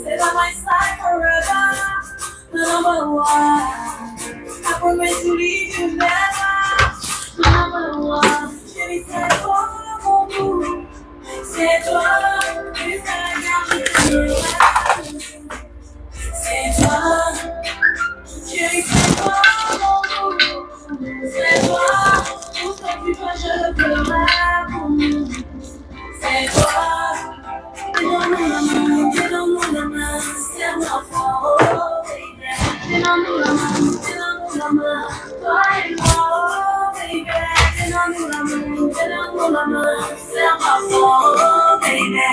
Say by my side forever, number one. I promise to leave you never, number one. Chérie, c'est toi mon bout, c'est toi, tu sais bien je t'aime. C'est toi, chérie, c'est toi mon bout, c'est toi, tout ce que tu veux je le ferai pour nous. C'est toi. Donne-nous la main, serre-moi fort, oh baby. Donne-nous la main, toi et moi, oh baby. Donne-nous la main, serre-moi fort, oh baby.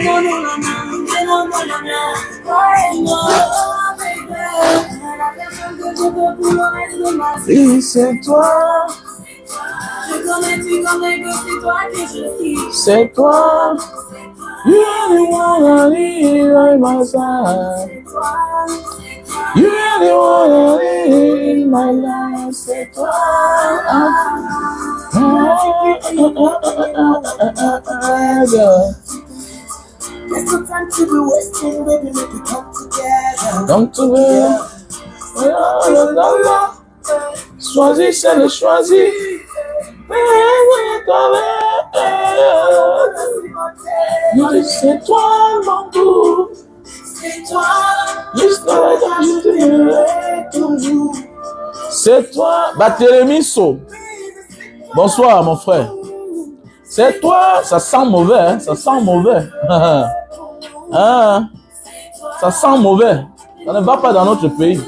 Donne-nous la main, toi et moi, oh baby. La personne que je veux pour le reste de ma vie. Oui, c'est toi. Je connais, tu connais que c'est toi que je kiffe. C'est toi. You are the one I need by my side. You are the one I need in my life. C'est toi. There's no time to be wasting, baby, make it come together. Come together. Choisis, c'est le choisir. C'est toi mon goût. C'est toi. L'histoire je t'aimerai toujours. C'est toi. Batérémiso. Bonsoir mon frère. C'est toi. Ça sent mauvais, hein? Ça sent mauvais. Hein? Ça sent mauvais. Ça ne va pas dans notre pays.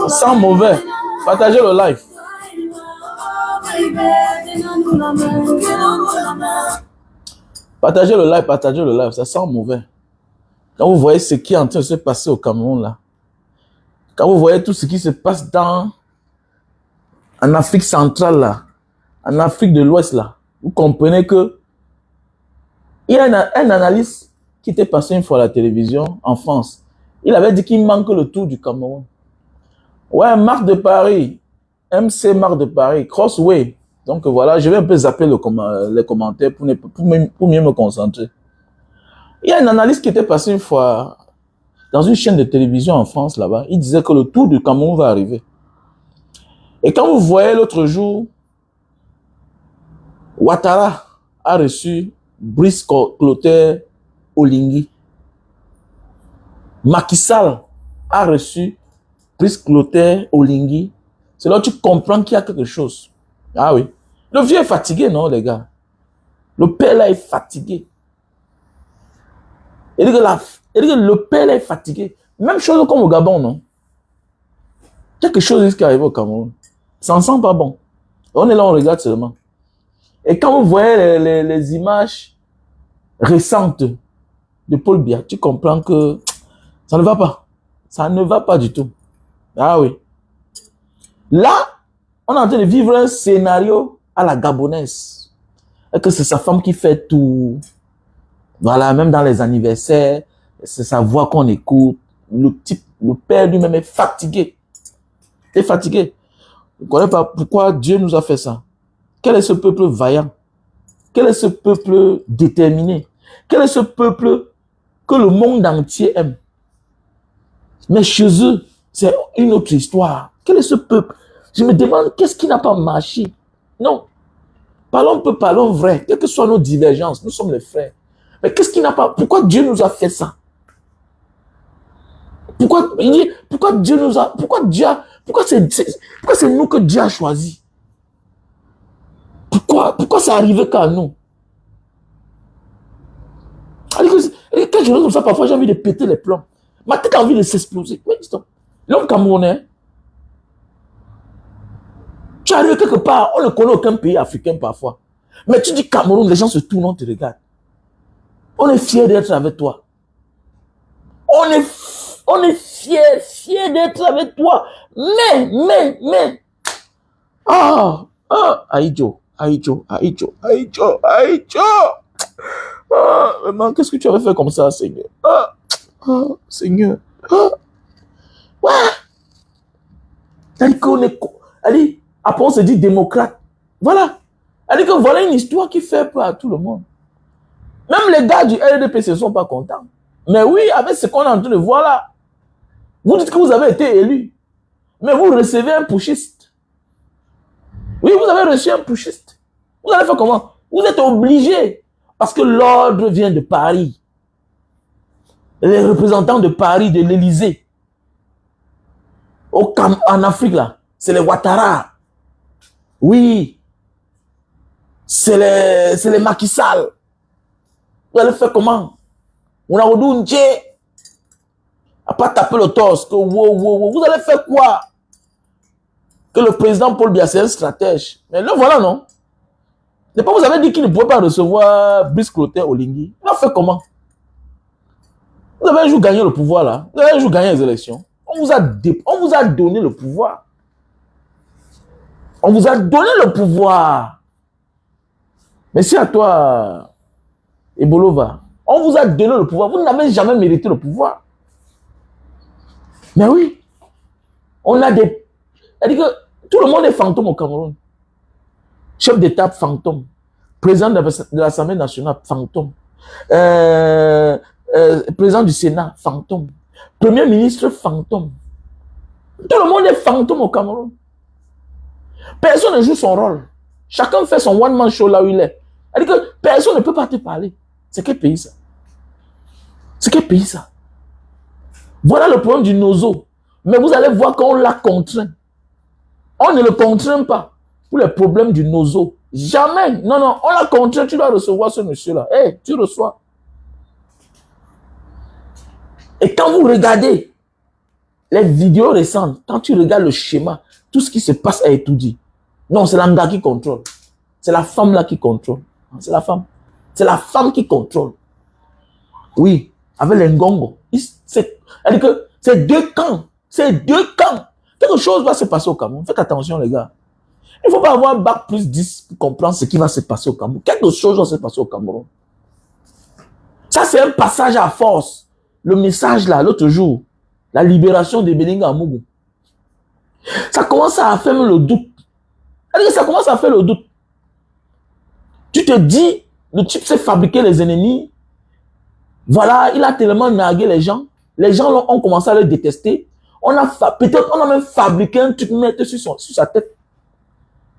Ça sent mauvais. Partagez le live. Partagez le live, ça sent mauvais. Quand vous voyez ce qui est en train de se passer au Cameroun là, quand vous voyez tout ce qui se passe en Afrique centrale là, en Afrique de l'Ouest là, vous comprenez que il y a un analyste qui était passé une fois à la télévision en France. Il avait dit qu'il manque le tour du Cameroun. Ouais, Marc de Paris, MC Marc de Paris, Crossway. Donc voilà, je vais un peu zapper les commentaires pour mieux me concentrer. Il y a un analyste qui était passé une fois dans une chaîne de télévision en France là-bas. Il disait que le tour du Cameroun va arriver. Et quand vous voyez l'autre jour, Ouattara a reçu Brice Clotaire Oligui. Macky Sall a reçu Brice Clotaire Oligui. C'est là que tu comprends qu'il y a quelque chose. Ah oui. Le vieux est fatigué, non, les gars? Le père là est fatigué. Il dit que le père là est fatigué. Même chose comme au Gabon, non? Quelque chose qui arrive au Cameroun. Ça ne sent pas bon. On est là, on regarde seulement. Et quand vous voyez les images récentes de Paul Biya, tu comprends que ça ne va pas. Ça ne va pas du tout. Ah oui. Là, on est en train de vivre un scénario à la gabonaise. Et que c'est sa femme qui fait tout. Voilà, même dans les anniversaires, c'est sa voix qu'on écoute. Le père lui-même est fatigué. Il est fatigué. Je ne connais pas pourquoi Dieu nous a fait ça. Quel est ce peuple vaillant? Quel est ce peuple déterminé? Quel est ce peuple que le monde entier aime? Mais chez eux, c'est une autre histoire. Quel est ce peuple? Je me demande, qu'est-ce qui n'a pas marché? Non. Parlons vrai. Quelles que soient nos divergences, nous sommes les frères. Mais qu'est-ce qui n'a pas... Pourquoi Dieu nous a fait ça? Pourquoi Dieu nous a... Pourquoi c'est nous que Dieu a choisi? Pourquoi ça arrive qu'à nous? Et quand je regarde comme ça, parfois j'ai envie de péter les plombs. Ma tête a envie de s'exploser. Mais dis-toi, l'homme camerounais, tu arrives quelque part, on ne connaît aucun pays africain parfois. Mais tu dis Cameroun, les gens se tournent, on te regarde. On est fiers d'être avec toi. On est fiers d'être avec toi. Mais, Aïdjo. Maman, qu'est-ce que tu avais fait comme ça, Seigneur? Seigneur. Ouais. Elle dit, après on se dit démocrate. Voilà. Elle dit que voilà une histoire qui fait peur à tout le monde. Même les gars du LDP ne sont pas contents. Mais oui, avec ce qu'on est en train de voir là, vous dites que vous avez été élu, mais vous recevez un putschiste. Oui, vous avez reçu un putschiste. Vous allez faire comment? Vous êtes obligé, parce que l'ordre vient de Paris. Les représentants de Paris, de l'Élysée, en Afrique là, c'est les Ouattara. Oui, c'est les Macky Sall. Vous allez faire comment? On a redouché. À pas taper le torse. Que vous allez faire quoi? Que le président Paul Biya, c'est un stratège. Mais le voilà, non? C'est pas vous avez dit qu'il ne pouvait pas recevoir Brice Clotaire Oligui. Il a fait comment? Vous avez un jour gagné le pouvoir là. Vous avez un jour gagné les élections. On vous a donné le pouvoir. On vous a donné le pouvoir. Merci à toi, Ebolova. On vous a donné le pouvoir. Vous n'avez jamais mérité le pouvoir. Mais oui. On a des... C'est-à-dire que tout le monde est fantôme au Cameroun. Chef d'État, fantôme. Président de l'Assemblée nationale, fantôme. Président du Sénat, fantôme. Premier ministre, fantôme. Tout le monde est fantôme au Cameroun. Personne ne joue son rôle. Chacun fait son one-man show là où il est. C'est-à-dire que personne ne peut pas te parler. C'est quel pays ça? C'est quel pays ça? Voilà le problème du nozo. Mais vous allez voir qu'on l'a contraint. On ne le contraint pas pour les problèmes du nozo. Jamais. Non, non, on l'a contraint. Tu dois recevoir ce monsieur-là. Hey, tu reçois. Et quand vous regardez les vidéos récentes, quand tu regardes le schéma, tout ce qui se passe est tout dit. Non, c'est l'anga qui contrôle. C'est la femme là qui contrôle. C'est la femme. C'est la femme qui contrôle. Oui, avec les ngongos. C'est-à-dire que c'est deux camps. C'est deux camps. Quelque chose va se passer au Cameroun. Faites attention, les gars. Il ne faut pas avoir bac plus 10 pour comprendre ce qui va se passer au Cameroun. Quelque chose va se passer au Cameroun. Ça, c'est un passage à force. Le message là, l'autre jour, la libération de Belinga Mougou. Ça commence à faire le doute. Ça commence à faire le doute. Tu te dis, le type s'est fabriqué les ennemis. Voilà, il a tellement nargué les gens. Les gens ont commencé à le détester. Peut-être on a même fabriqué un truc mettre sur sa tête.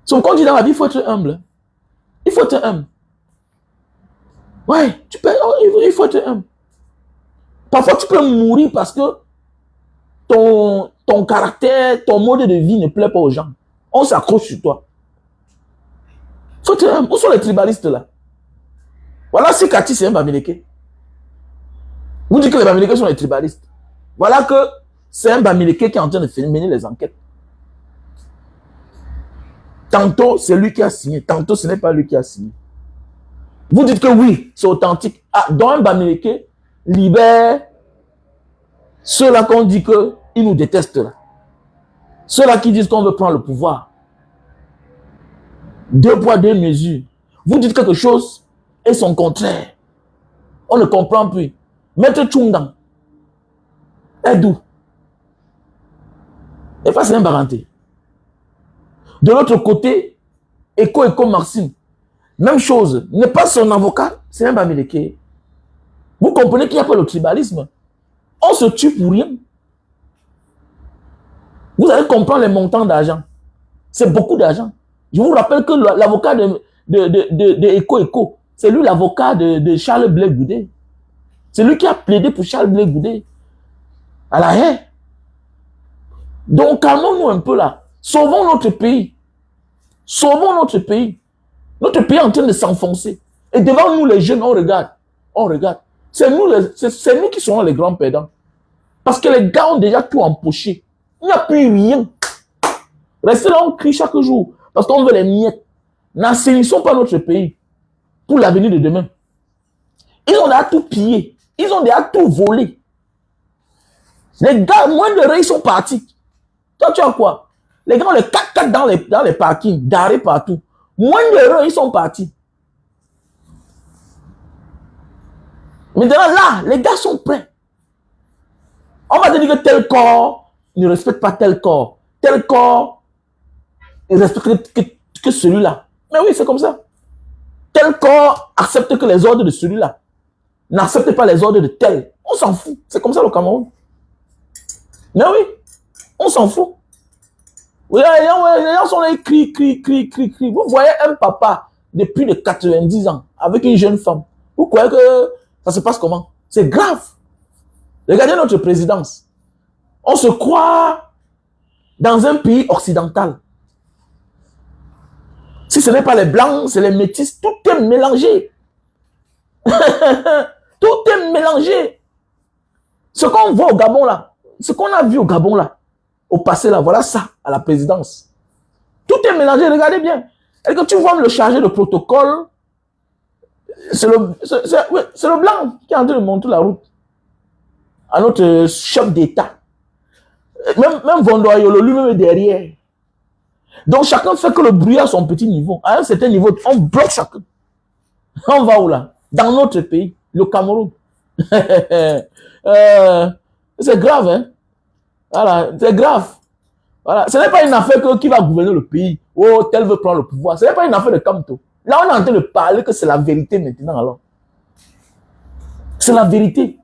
Sauf qu'on dit dans la vie, il faut être humble. Il faut être humble. Ouais, il faut être humble. Parfois, tu peux mourir parce que ton caractère, ton mode de vie ne plaît pas aux gens. On s'accroche sur toi. Il faut être humble. Où sont les tribalistes là? Voilà si Cathy, c'est un Bamileke. Vous dites que les Bamileke sont les tribalistes. Voilà que c'est un Bamileke qui est en train de mener les enquêtes. Tantôt, c'est lui qui a signé. Tantôt, ce n'est pas lui qui a signé. Vous dites que oui, c'est authentique. Ah, dans un Bamileke, libère ceux-là qu'on dit qu'ils nous détestent là. Ceux-là qui disent qu'on veut prendre le pouvoir. 2 poids, 2 mesures. Vous dites quelque chose et son contraire. On ne comprend plus. Maître Tchungang est d'où? Et pas c'est un parenté. De l'autre côté, Eko Maxime, même chose, n'est pas son avocat, c'est un Bamileke. Vous comprenez qu'il n'y a pas le tribalisme. On se tue pour rien. Vous allez comprendre les montants d'argent. C'est beaucoup d'argent. Je vous rappelle que l'avocat de Eko, c'est lui l'avocat de Charles Blé Goudé. C'est lui qui a plaidé pour Charles Blé Goudé. À la haie. Donc calmons-nous un peu là. Sauvons notre pays. Sauvons notre pays. Notre pays est en train de s'enfoncer. Et devant nous, les jeunes, on regarde. On regarde. C'est nous qui serons les grands perdants. Parce que les gars ont déjà tout empoché. Il n'y a plus rien. Restez là, on crie chaque jour. Parce qu'on veut les miettes. N'assainissons pas notre pays pour l'avenir de demain. Ils ont déjà tout pillé. Ils ont déjà tout volé. Les gars, moins de rêves, ils sont partis. Toi, tu as quoi? Les gars, les 4x4 dans les parkings, garés partout. Moins d'heures, ils sont partis. Maintenant, là, les gars sont prêts. On va te dire que tel corps ne respecte pas tel corps. Tel corps ne respecte que celui-là. Mais oui, c'est comme ça. Tel corps accepte que les ordres de celui-là n'acceptent pas les ordres de tel. On s'en fout. C'est comme ça le Cameroun. Mais oui, on s'en fout. Les gens sont là, ils crient. Vous voyez un papa de plus de 90 ans avec une jeune femme. Vous croyez que ça se passe comment? C'est grave. Regardez notre présidence. On se croit dans un pays occidental. Si ce n'est pas les blancs, c'est les métis, tout est mélangé. Tout est mélangé. Ce qu'on voit au Gabon là, ce qu'on a vu au Gabon là, au passé là, voilà ça à la présidence. Tout est mélangé, regardez bien. Et que tu vois le chargé de protocole, c'est le blanc qui est en train de monter la route à notre chef d'État. Même Vondoyolo lui-même est derrière. Donc chacun fait que le bruit à son petit niveau. À un certain niveau, on bloque chacun. On va où là? Dans notre pays, le Cameroun. C'est grave, hein? Voilà, c'est grave. Voilà. Ce n'est pas une affaire qui va gouverner le pays. Oh, tel veut prendre le pouvoir. Ce n'est pas une affaire de Kamto. Là, on est en train de parler que c'est la vérité maintenant, alors. C'est la vérité.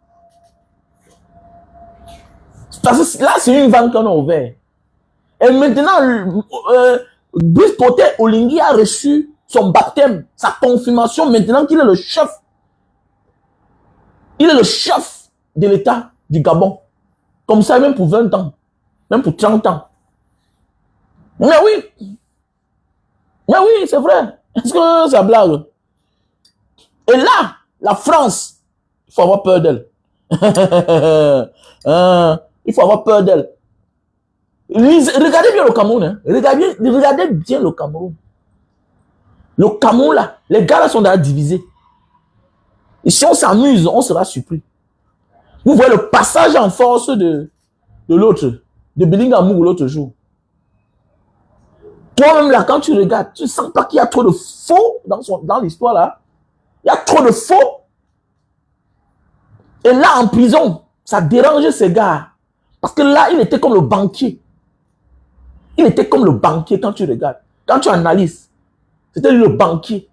Parce que là, c'est une vanne qu'on a ouverte. Et maintenant, Brice Poté Oligui a reçu son baptême, sa confirmation maintenant qu'il est le chef. Il est le chef de l'État du Gabon. Comme ça, même pour 20 ans. Même pour 30 ans. Mais oui. Mais oui, c'est vrai. Est-ce que ça blague? Et là, la France, il faut avoir peur d'elle. Il faut avoir peur d'elle. Regardez bien le Cameroun. Hein. Regardez bien le Cameroun. Le Cameroun, là, les gars là sont déjà divisés. Et si on s'amuse, on sera surpris. Vous voyez le passage en force de l'autre, de Bellingamou l'autre jour. Toi-même là, quand tu regardes, tu ne sens pas qu'il y a trop de faux dans l'histoire là. Il y a trop de faux. Et là, en prison, ça dérangeait ces gars. Parce que là, il était comme le banquier. Il était comme le banquier quand tu regardes. Quand tu analyses. C'était lui le banquier.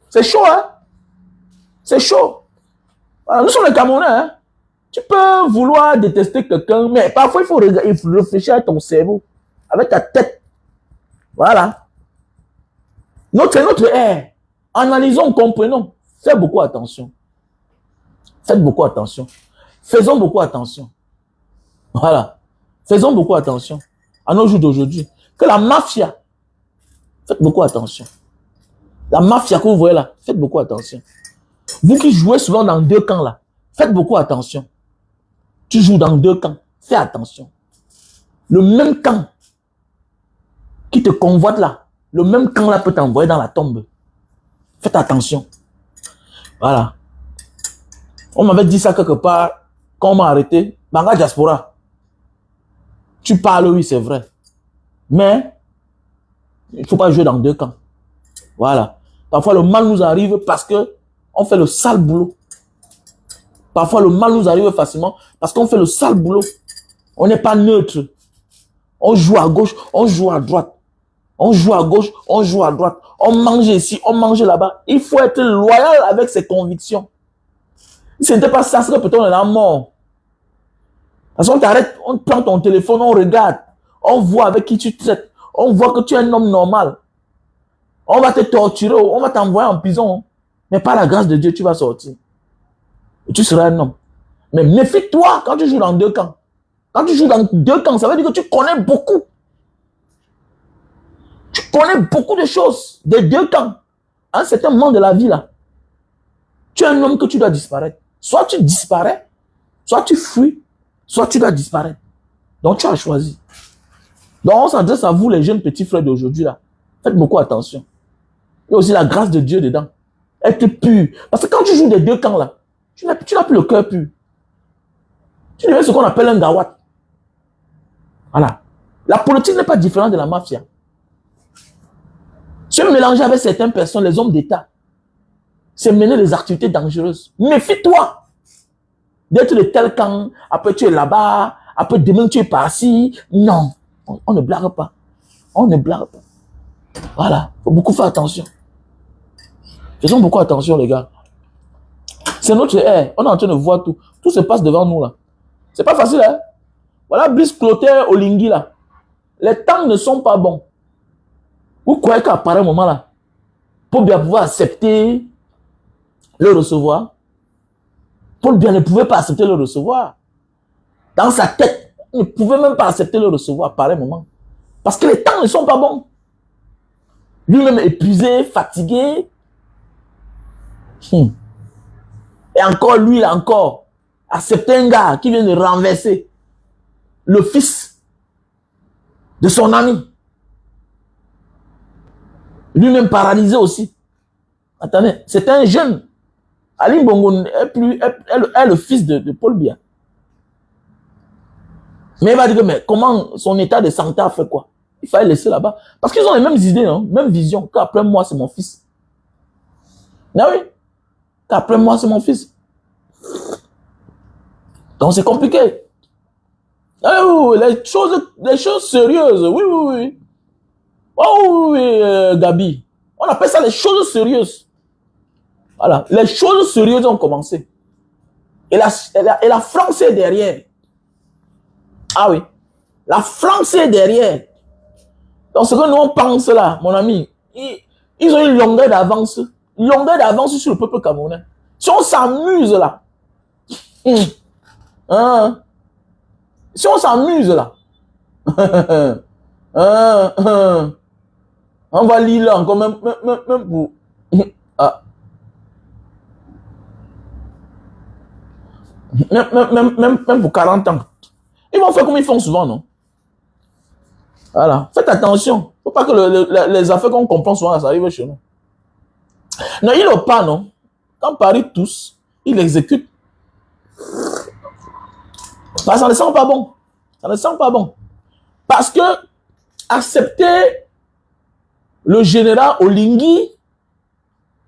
C'est chaud, hein? C'est chaud. Voilà, nous sommes les Camerounais, hein? Tu peux vouloir détester quelqu'un, mais parfois il faut réfléchir à ton cerveau, avec ta tête. Voilà. Notre air. Analysons, comprenons. Faites beaucoup attention. Faites beaucoup attention. Faisons beaucoup attention. Voilà. Faisons beaucoup attention à nos jours d'aujourd'hui. Que la mafia, faites beaucoup attention. La mafia que vous voyez là, faites beaucoup attention. Vous qui jouez souvent dans deux camps là, faites beaucoup attention. Tu joues dans deux camps, fais attention. Le même camp qui te convoite là, le même camp là peut t'envoyer dans la tombe. Faites attention. Voilà. On m'avait dit ça quelque part, quand on m'a arrêté, Banga Diaspora. Tu parles, oui, c'est vrai. Mais, il ne faut pas jouer dans deux camps. Voilà. Parfois, le mal nous arrive parce que on fait le sale boulot. Parfois, le mal nous arrive facilement parce qu'on fait le sale boulot. On n'est pas neutre. On joue à gauche, on joue à droite. On joue à gauche, on joue à droite. On mange ici, on mange là-bas. Il faut être loyal avec ses convictions. Si ce n'était pas ça, c'est que peut-être on est là mort. Parce qu'on t'arrête, on prend ton téléphone, on regarde. On voit avec qui tu traites. On voit que tu es un homme normal. On va te torturer, on va t'envoyer en prison. Mais par la grâce de Dieu, tu vas sortir. Et tu seras un homme. Mais méfie-toi quand tu joues dans deux camps. Quand tu joues dans deux camps, ça veut dire que tu connais beaucoup. Tu connais beaucoup de choses des deux camps. À un certain moment de la vie, là, tu es un homme que tu dois disparaître. Soit tu disparais, soit tu fuis, soit tu dois disparaître. Donc tu as choisi. Donc on s'adresse à vous, les jeunes petits frères d'aujourd'hui, là. Faites beaucoup attention. Il y a aussi la grâce de Dieu dedans. Être pur. Parce que quand tu joues des deux camps, là, tu n'as plus le cœur pur. Tu deviens ce qu'on appelle un gawat. Voilà. La politique n'est pas différente de la mafia. Se mélanger avec certaines personnes, les hommes d'État, c'est mener des activités dangereuses. Méfie-toi d'être de tel camp, après tu es là-bas, après demain tu es par-ci. Non, on ne blague pas. On ne blague pas. Voilà, il faut beaucoup faire attention. Faisons beaucoup attention, les gars. C'est notre air. On est en train de voir tout. Tout se passe devant nous, là. C'est pas facile, hein? Voilà, Brice Clotaire Olingi, là. Les temps ne sont pas bons. Vous croyez qu'à pareil moment, là, pour bien pouvoir accepter le recevoir, Paul Biya ne pouvait pas accepter le recevoir. Dans sa tête, il ne pouvait même pas accepter le recevoir à pareil moment. Parce que les temps ne sont pas bons. Lui-même épuisé, fatigué. Et encore, lui, il a encore accepté un gars qui vient de renverser le fils de son ami. Lui-même paralysé aussi. Attendez, c'est un jeune. Ali Bongo est le fils de Paul Biya. Mais il va dire que, mais comment son état de santé a fait quoi? Il fallait laisser là-bas. Parce qu'ils ont les mêmes idées, hein, même vision. Qu'après moi, c'est mon fils. Ah oui. Qu'après moi, c'est mon fils. Donc c'est compliqué. Ah oui, les choses sérieuses. Oui, oui, oui. Oh oui, Gabi. On appelle ça les choses sérieuses. Voilà. Les choses sérieuses ont commencé. Et la France est derrière. Ah oui. La France est derrière. Donc ce que nous on pense là, mon ami, ils ont une longueur d'avance. Longueur d'avance sur le peuple camerounais. Si on s'amuse là. Hein, si on s'amuse là. On va lire là encore même pour... Ah. Même pour 40 ans. Ils vont faire comme ils font souvent, non? Voilà. Faites attention. Faut pas que les affaires qu'on comprend souvent, ça arrive chez nous. Non, il n'a pas, non? Quand Paris tousse, il exécute. Bah, ça ne sent pas bon. Ça ne sent pas bon. Parce que accepter le général Olingi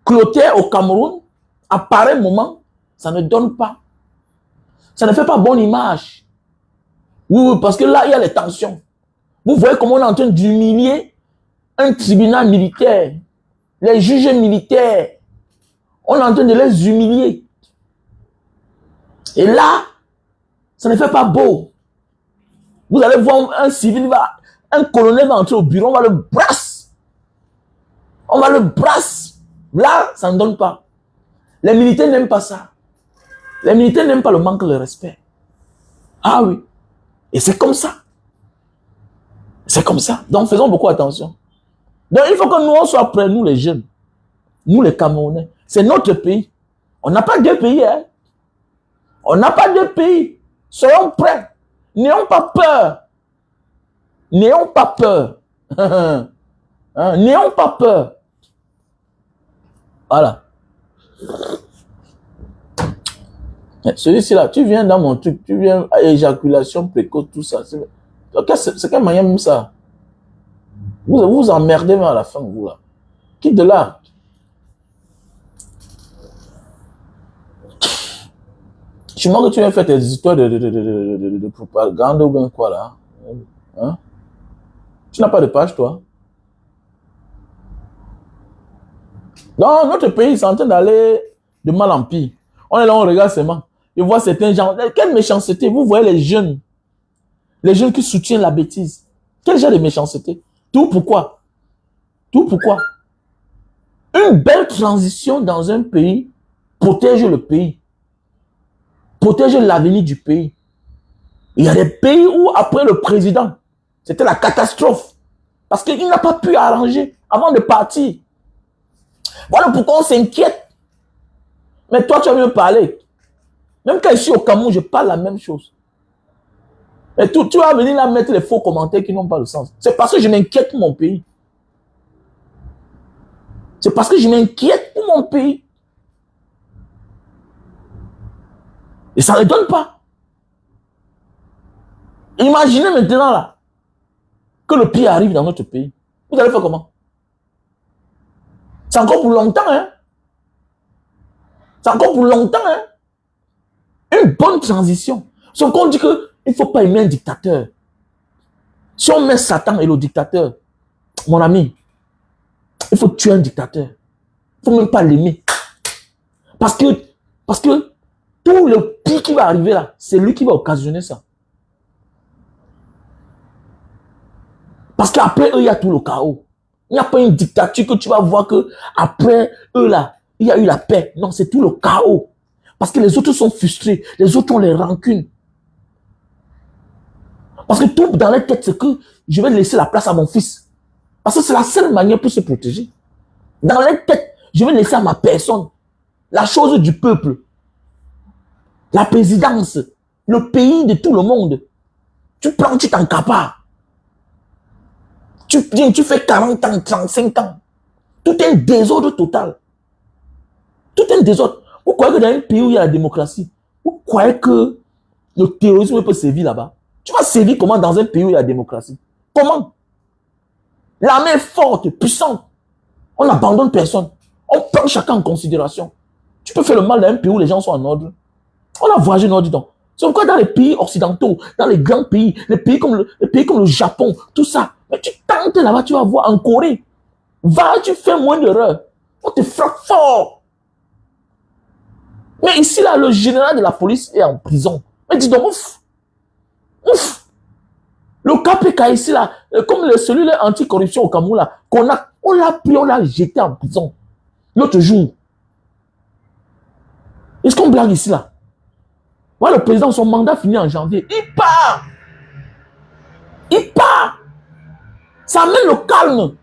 Clotaire au Cameroun, à pareil moment, ça ne donne pas. Ça ne fait pas bonne image. Oui, parce que là, il y a les tensions. Vous voyez comment on est en train d'humilier un tribunal militaire, les juges militaires. On est en train de les humilier. Et là, ça ne fait pas beau. Vous allez voir un civil, un colonel va entrer au bureau, on va le brasser. On va le brasser. Là, ça ne donne pas. Les militaires n'aiment pas ça. Les militaires n'aiment pas le manque de respect. Ah oui. Et c'est comme ça. C'est comme ça. Donc, faisons beaucoup attention. Donc, il faut que nous, on soit prêts, nous les jeunes. Nous les Camerounais. C'est notre pays. On n'a pas deux pays. Hein? On n'a pas deux pays. Soyons prêts. N'ayons pas peur. N'ayons pas peur. Hein? N'ayons pas peur. Voilà. Celui-ci là, tu viens dans mon truc, tu viens à éjaculation précoce, tout ça. C'est quel moyen même ça? Vous vous emmerdez même à la fin, vous là. Quitte de là. Je moi que tu viens faire tes histoires de propagande ou bien quoi là. Hein? Tu n'as pas de page, toi? Dans notre pays, c'est en train d'aller de mal en pire. On est là, on regarde seulement. Je vois certains gens. Quelle méchanceté. Vous voyez les jeunes qui soutiennent la bêtise. Quel genre de méchanceté? Tout pourquoi? Tout pourquoi? Une belle transition dans un pays protège le pays. Protège l'avenir du pays. Il y a des pays où, après le président, c'était la catastrophe. Parce qu'il n'a pas pu arranger avant de partir. Voilà pourquoi on s'inquiète. Mais toi, tu vas mieux parler. Même quand je suis au Cameroun, je parle la même chose. Et tu vas venir là mettre les faux commentaires qui n'ont pas de sens. C'est parce que je m'inquiète pour mon pays. C'est parce que je m'inquiète pour mon pays. Et ça ne donne pas. Imaginez maintenant là. que le pire arrive dans notre pays. Vous allez faire comment? C'est encore pour longtemps, hein? C'est encore pour longtemps, hein? Une bonne transition. Sauf qu'on dit qu'il ne faut pas aimer un dictateur. Si on met Satan et le dictateur, mon ami, il faut tuer un dictateur. Il ne faut même pas l'aimer. Parce que tout le pire qui va arriver là, c'est lui qui va occasionner ça. Parce qu'après eux, il y a tout le chaos. Il n'y a pas une dictature que tu vas voir que après eux là, il y a eu la paix. Non, c'est tout le chaos. Parce que les autres sont frustrés. Les autres ont les rancunes. Parce que tout dans leur tête, c'est que je vais laisser la place à mon fils. Parce que c'est la seule manière pour se protéger. Dans leur tête, je vais laisser à ma personne la chose du peuple. La présidence. Le pays de tout le monde. Tu prends, tu t'encapares. Tu viens, tu fais 40 ans, 35 ans. Tout est un désordre total. Tout est un désordre. Vous croyez que dans un pays où il y a la démocratie, vous croyez que le terrorisme peut servir là-bas? Tu vas servir comment dans un pays où il y a la démocratie? Comment? L'armée est forte, puissante. On n'abandonne personne. On prend chacun en considération. Tu peux faire le mal dans un pays où les gens sont en ordre. On a voyagé en ordre. C'est pourquoi dans les pays occidentaux, dans les grands pays, les pays comme le Japon, tout ça, mais tu tentes là-bas, tu vas voir en Corée. Va, tu fais moins d'erreurs. On te frappe fort. Mais ici, là, le général de la police est en prison. Mais dis donc, ouf. Ouf. Le KPK ici, là, comme celui-là anticorruption au Cameroun, là, on l'a pris, on l'a jeté en prison. L'autre jour. Est-ce qu'on blague ici, là? Voilà, le président, son mandat finit en janvier. Il part. Il part. Ça amène le calme.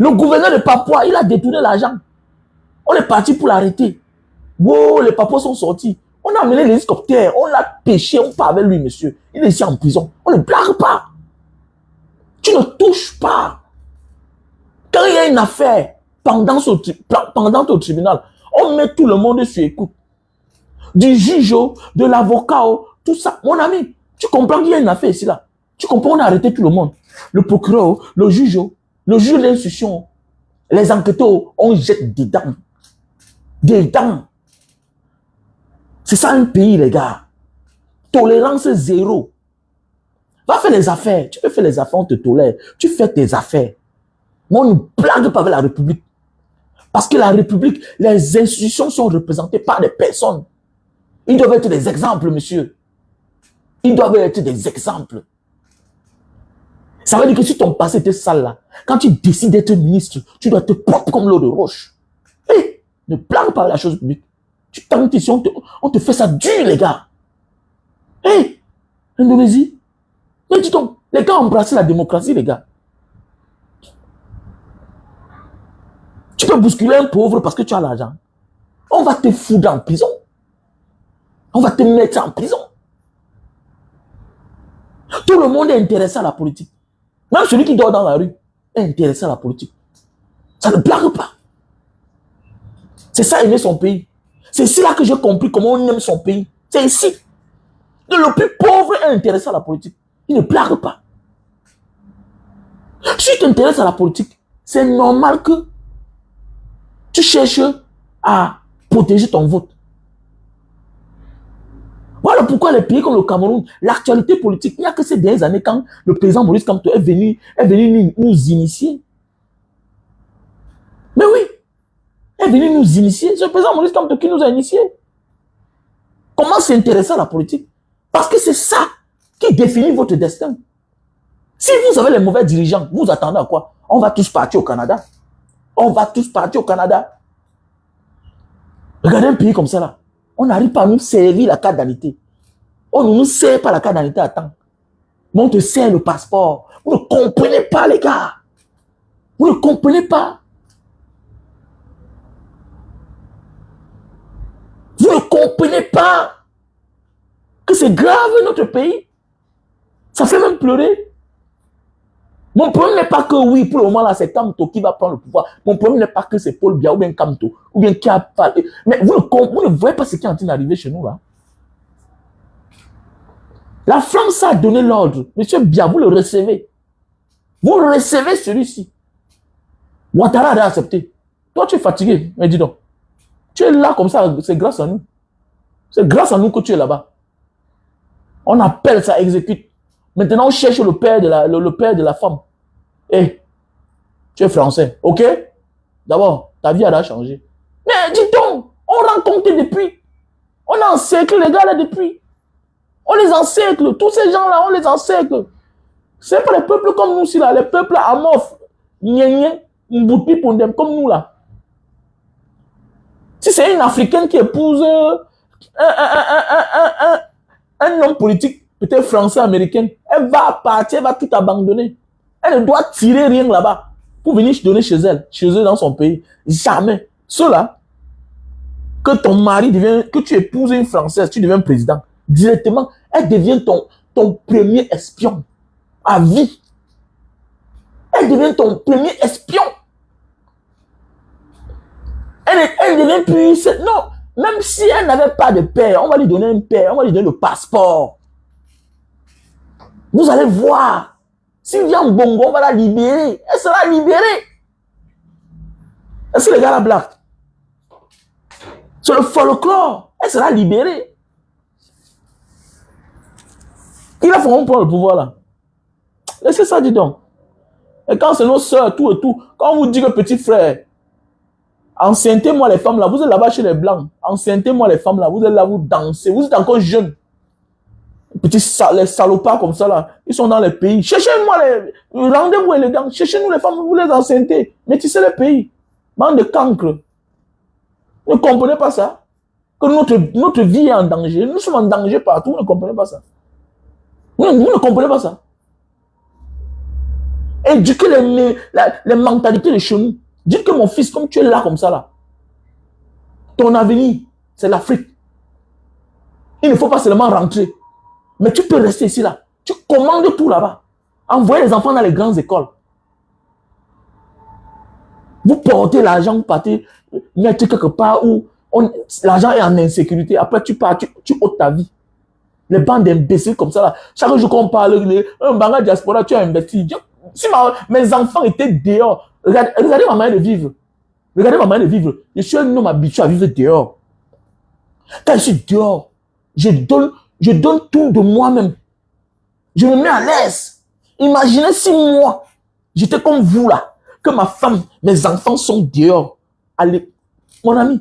Le gouverneur de Papouas, il a détourné l'argent. On est parti pour l'arrêter. Wow, les Papouas sont sortis. On a amené les hélicoptères, on l'a pêché, on part avec lui, monsieur. Il est ici en prison. On ne blague pas. Tu ne touches pas. Quand il y a une affaire, pendant au tribunal, on met tout le monde sur écoute. Du juge, de l'avocat, tout ça. Mon ami, tu comprends qu'il y a une affaire ici, là. Tu comprends, on a arrêté tout le monde. Le procureur, le juge de l'instruction, les enquêteurs, on jette dedans. Dedans. C'est ça un pays, les gars. Tolérance zéro. Va faire les affaires. Tu peux faire les affaires, on te tolère. Tu fais tes affaires. Mais on ne blague pas avec la République. Parce que la République, les institutions sont représentées par des personnes. Ils doivent être des exemples, monsieur. Ils doivent être des exemples. Ça veut dire que si ton passé était sale là, quand tu décides d'être ministre, tu dois être propre comme l'eau de roche. Hé, ne blague pas avec la chose publique. Tu tentes ici, on te fait ça dur, les gars. Hé, Indonésie. Mais dis donc, les gars ont embrassé la démocratie, les gars. Tu peux bousculer un pauvre parce que tu as l'argent. On va te foutre en prison. On va te mettre en prison. Tout le monde est intéressé à la politique. Même celui qui dort dans la rue est intéressé à la politique. Ça ne blague pas. C'est ça, aimer son pays. C'est ici là que j'ai compris comment on aime son pays. C'est ici. Le plus pauvre est intéressé à la politique. Il ne blague pas. Si tu t'intéresses à la politique, c'est normal que tu cherches à protéger ton vote. Voilà pourquoi les pays comme le Cameroun, l'actualité politique, il n'y a que ces dernières années quand le président Maurice Kamto est venu nous initier. Mais oui, est venu nous initier. C'est le président Maurice Kamto qui nous a initiés. Comment s'intéresser à la politique? Parce que c'est ça qui définit votre destin. Si vous avez les mauvais dirigeants, vous attendez à quoi? On va tous partir au Canada. On va tous partir au Canada. Regardez un pays comme ça là. On n'arrive pas à nous servir la carte d'identité. On ne nous sert pas la carte d'identité à temps. Mais on te sert le passeport. Vous ne comprenez pas, les gars. Vous ne comprenez pas. Vous ne comprenez pas que c'est grave notre pays. Ça fait même pleurer. Mon problème n'est pas que oui, pour le moment là, c'est Kamto qui va prendre le pouvoir. Mon problème n'est pas que c'est Paul Biya ou bien Kamto, ou bien qui a parlé. Mais vous ne voyez pas ce qui est en train d'arriver chez nous là. La France a donné l'ordre. Monsieur Biya, vous le recevez. Vous recevez celui-ci. Ouattara a accepté. Toi, tu es fatigué. Mais dis donc. Tu es là comme ça, c'est grâce à nous. C'est grâce à nous que tu es là-bas. On appelle ça, exécute. Maintenant, on cherche le père de la femme. Eh, tu es français, ok? D'abord, ta vie a changé. Mais dis donc, on rencontre depuis. On encercle les gars là depuis. On les encercle. Tous ces gens-là, on les encercle. C'est pas les peuples comme nous, là. Les peuples amorphes. Comme nous là. Si c'est une Africaine qui épouse un homme politique, peut-être français, américain, elle va partir, elle va tout abandonner. Elle ne doit tirer rien là-bas pour venir donner chez eux dans son pays. Jamais. Cela, que ton mari devient, que tu épouses une Française, tu deviens président, directement, elle devient ton premier espion à vie. Elle devient ton premier espion. Elle devient plus... Non, même si elle n'avait pas de père, on va lui donner un père, on va lui donner le passeport. Vous allez voir. S'il vient en Bongo, on va la libérer. Elle sera libérée. Est-ce que les gars la blaguent? C'est le folklore. Elle sera libérée. Il a fallu prendre le pouvoir là. Laissez ça, dis donc. Et quand c'est nos soeurs, tout et tout, quand on vous dit que petit frère, enceintez-moi les femmes là, vous êtes là-bas chez les blancs, enceintez-moi les femmes là, vous êtes là, vous dansez, vous êtes encore jeunes. Les salopards comme ça là, ils sont dans les pays. Cherchez-moi les rendez-vous élégants, cherchez-nous les femmes, vous les enceintez, métissez les pays. Bande de cancres. Vous ne comprenez pas ça? Que notre vie est en danger, nous sommes en danger partout, vous ne comprenez pas ça? Vous ne comprenez pas ça? Éduquez les mentalités de chez nous. Dites que mon fils, comme tu es là comme ça là, ton avenir, c'est l'Afrique. Il ne faut pas seulement rentrer. Mais tu peux rester ici là. Tu commandes tout là-bas. Envoyez les enfants dans les grandes écoles. Vous portez l'argent, vous partez mettre quelque part où l'argent est en insécurité. Après tu pars, tu ôtes ta vie. Les bandes d'imbéciles comme ça là. Chaque jour qu'on parle, un banga diaspora, tu as investi. Si mes enfants étaient dehors, regardez ma manière de vivre. Regardez ma manière de vivre. Je suis un homme habitué à vivre dehors. Quand je suis dehors, je donne tout de moi-même. Je me mets à l'aise. Imaginez si moi, j'étais comme vous là, que ma femme, mes enfants sont dehors. Allez, mon ami.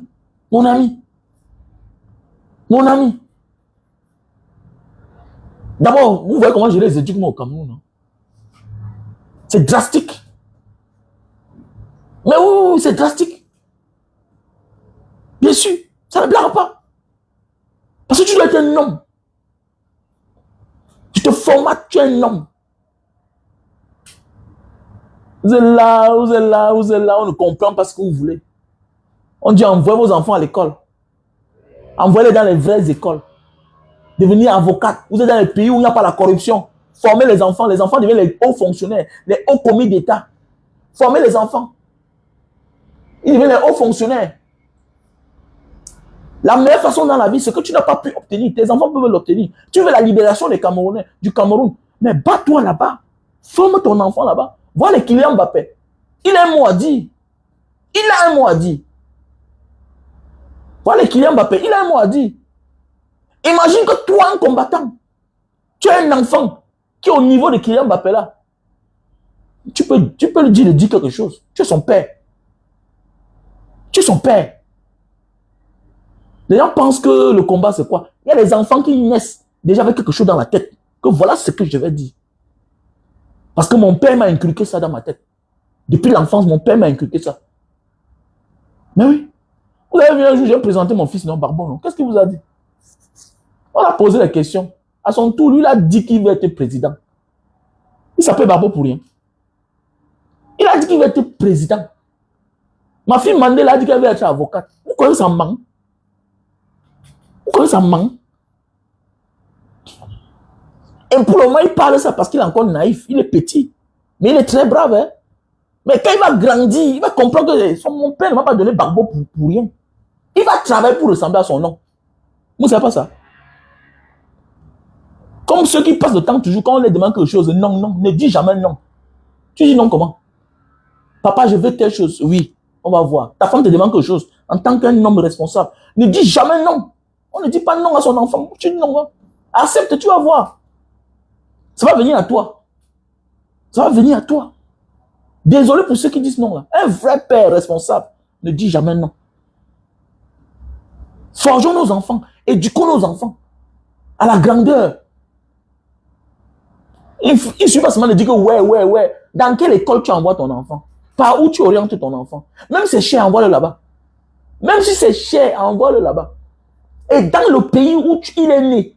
D'abord, vous voyez comment je les éduque moi au Cameroun. Non? C'est drastique. Mais oui, c'est drastique. Bien sûr, ça ne blague pas. Parce que tu dois être un homme. Tu te formates, tu es un homme. Vous êtes là, on ne comprend pas ce que vous voulez. On dit envoyez vos enfants à l'école. Envoyez-les dans les vraies écoles. Devenir avocat. Vous êtes dans les pays où il n'y a pas la corruption. Formez les enfants deviennent les hauts fonctionnaires, les hauts commis d'État. Formez les enfants. Ils deviennent les hauts fonctionnaires. La meilleure façon dans la vie, c'est que tu n'as pas pu obtenir. Tes enfants peuvent l'obtenir. Tu veux la libération des Camerounais, du Cameroun. Mais bats-toi là-bas. Forme ton enfant là-bas. Vois les Kylian Mbappé. Il a un mot à dire. Vois les Kylian Mbappé. Il a un mot à dire. Imagine que toi, un combattant, tu as un enfant qui est au niveau de Kylian Mbappé là. Tu peux lui dire quelque chose. Tu es son père. Les gens pensent que le combat, c'est quoi? Il y a des enfants qui naissent déjà avec quelque chose dans la tête. Que voilà ce que je vais dire. Parce que mon père m'a inculqué ça dans ma tête. Depuis l'enfance, mon père m'a inculqué ça. Mais oui. Vous avez vu un jour, j'ai présenté mon fils, non, Barbon, non? Qu'est-ce qu'il vous a dit? On a posé la question. À son tour, lui, il a dit qu'il veut être président. Il s'appelle Barbon pour rien. Il a dit qu'il veut être président. Ma fille Mandela a dit qu'elle veut être avocate. Vous connaissez ça manque? Et pour le moment, il parle ça parce qu'il est encore naïf. Il est petit. Mais il est très brave. Hein? Mais quand il va grandir, il va comprendre que mon père ne m'a pas donné Barbeau pour rien. Il va travailler pour ressembler à son nom. Vous ne savez pas ça? Comme ceux qui passent le temps toujours, quand on les demande quelque chose, non, non, ne dis jamais non. Tu dis non comment? Papa, je veux telle chose. Oui, on va voir. Ta femme te demande quelque chose. En tant qu'un homme responsable, ne dis jamais non. On ne dit pas non à son enfant. Tu dis non. Hein. Accepte, tu vas voir. Ça va venir à toi. Ça va venir à toi. Désolé pour ceux qui disent non. Là. Un vrai père responsable ne dit jamais non. Forgeons nos enfants. Éduquons nos enfants à la grandeur. Il ne suffit pas seulement de dire que ouais. Dans quelle école tu envoies ton enfant? Par où tu orientes ton enfant? Même si c'est cher, envoie-le là-bas. Même si c'est cher, envoie-le là-bas. Et dans le pays où il est né.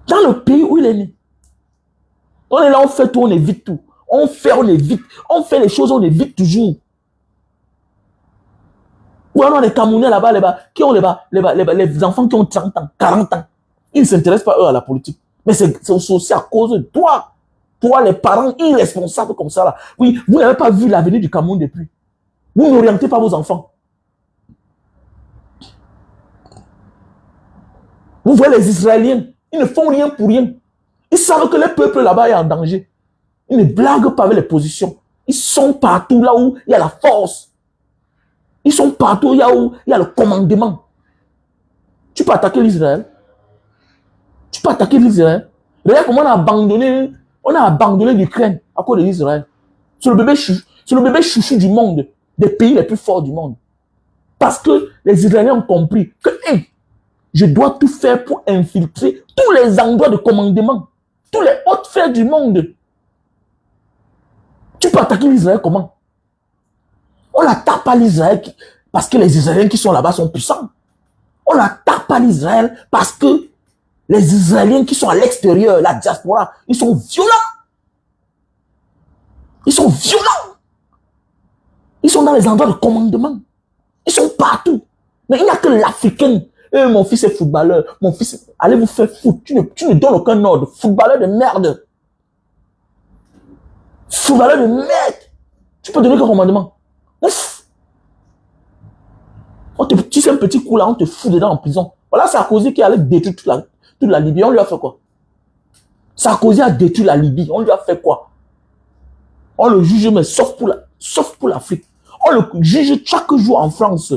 Dans le pays où il est né. On est là, on fait tout, on évite tout. On fait, on évite. On fait les choses, on évite toujours. Ou alors les Camerounais là-bas, qui ont les enfants qui ont 30 ans, 40 ans. Ils ne s'intéressent pas eux à la politique. Mais c'est aussi à cause de toi. Toi, les parents irresponsables comme ça là. Oui, vous n'avez pas vu l'avenir du Cameroun depuis. Vous n'orientez pas vos enfants. Vous voyez les Israéliens, ils ne font rien pour rien. Ils savent que le peuple là-bas est en danger. Ils ne blaguent pas avec les positions. Ils sont partout là où il y a la force. Ils sont partout là où il y a le commandement. Tu peux attaquer l'Israël. Tu peux attaquer l'Israël. Regarde comment on a abandonné l'Ukraine à cause de l'Israël. C'est le bébé chouchou du monde, des pays les plus forts du monde. Parce que les Israéliens ont compris que je dois tout faire pour infiltrer tous les endroits de commandement, tous les hautes sphères du monde. Tu peux attaquer l'Israël comment? On n'attaque pas l'Israël parce que les Israéliens qui sont là-bas sont puissants. On n'attaque pas l'Israël parce que les Israéliens qui sont à l'extérieur, la diaspora, ils sont violents. Ils sont violents. Ils sont dans les endroits de commandement. Ils sont partout. Mais il n'y a que l'Africain. Mon fils est footballeur. Mon fils, allez vous faire foutre. Tu ne donnes aucun ordre. Footballeur de merde. Footballeur de merde. Tu peux donner quel commandement? Ouf. Tu sais un petit coup là, on te fout dedans en prison. Voilà Sarkozy qui allait détruire toute la Libye. On lui a fait quoi? Sarkozy a détruit la Libye. On lui a fait quoi? On le juge, mais sauf pour l'Afrique. On le juge chaque jour en France.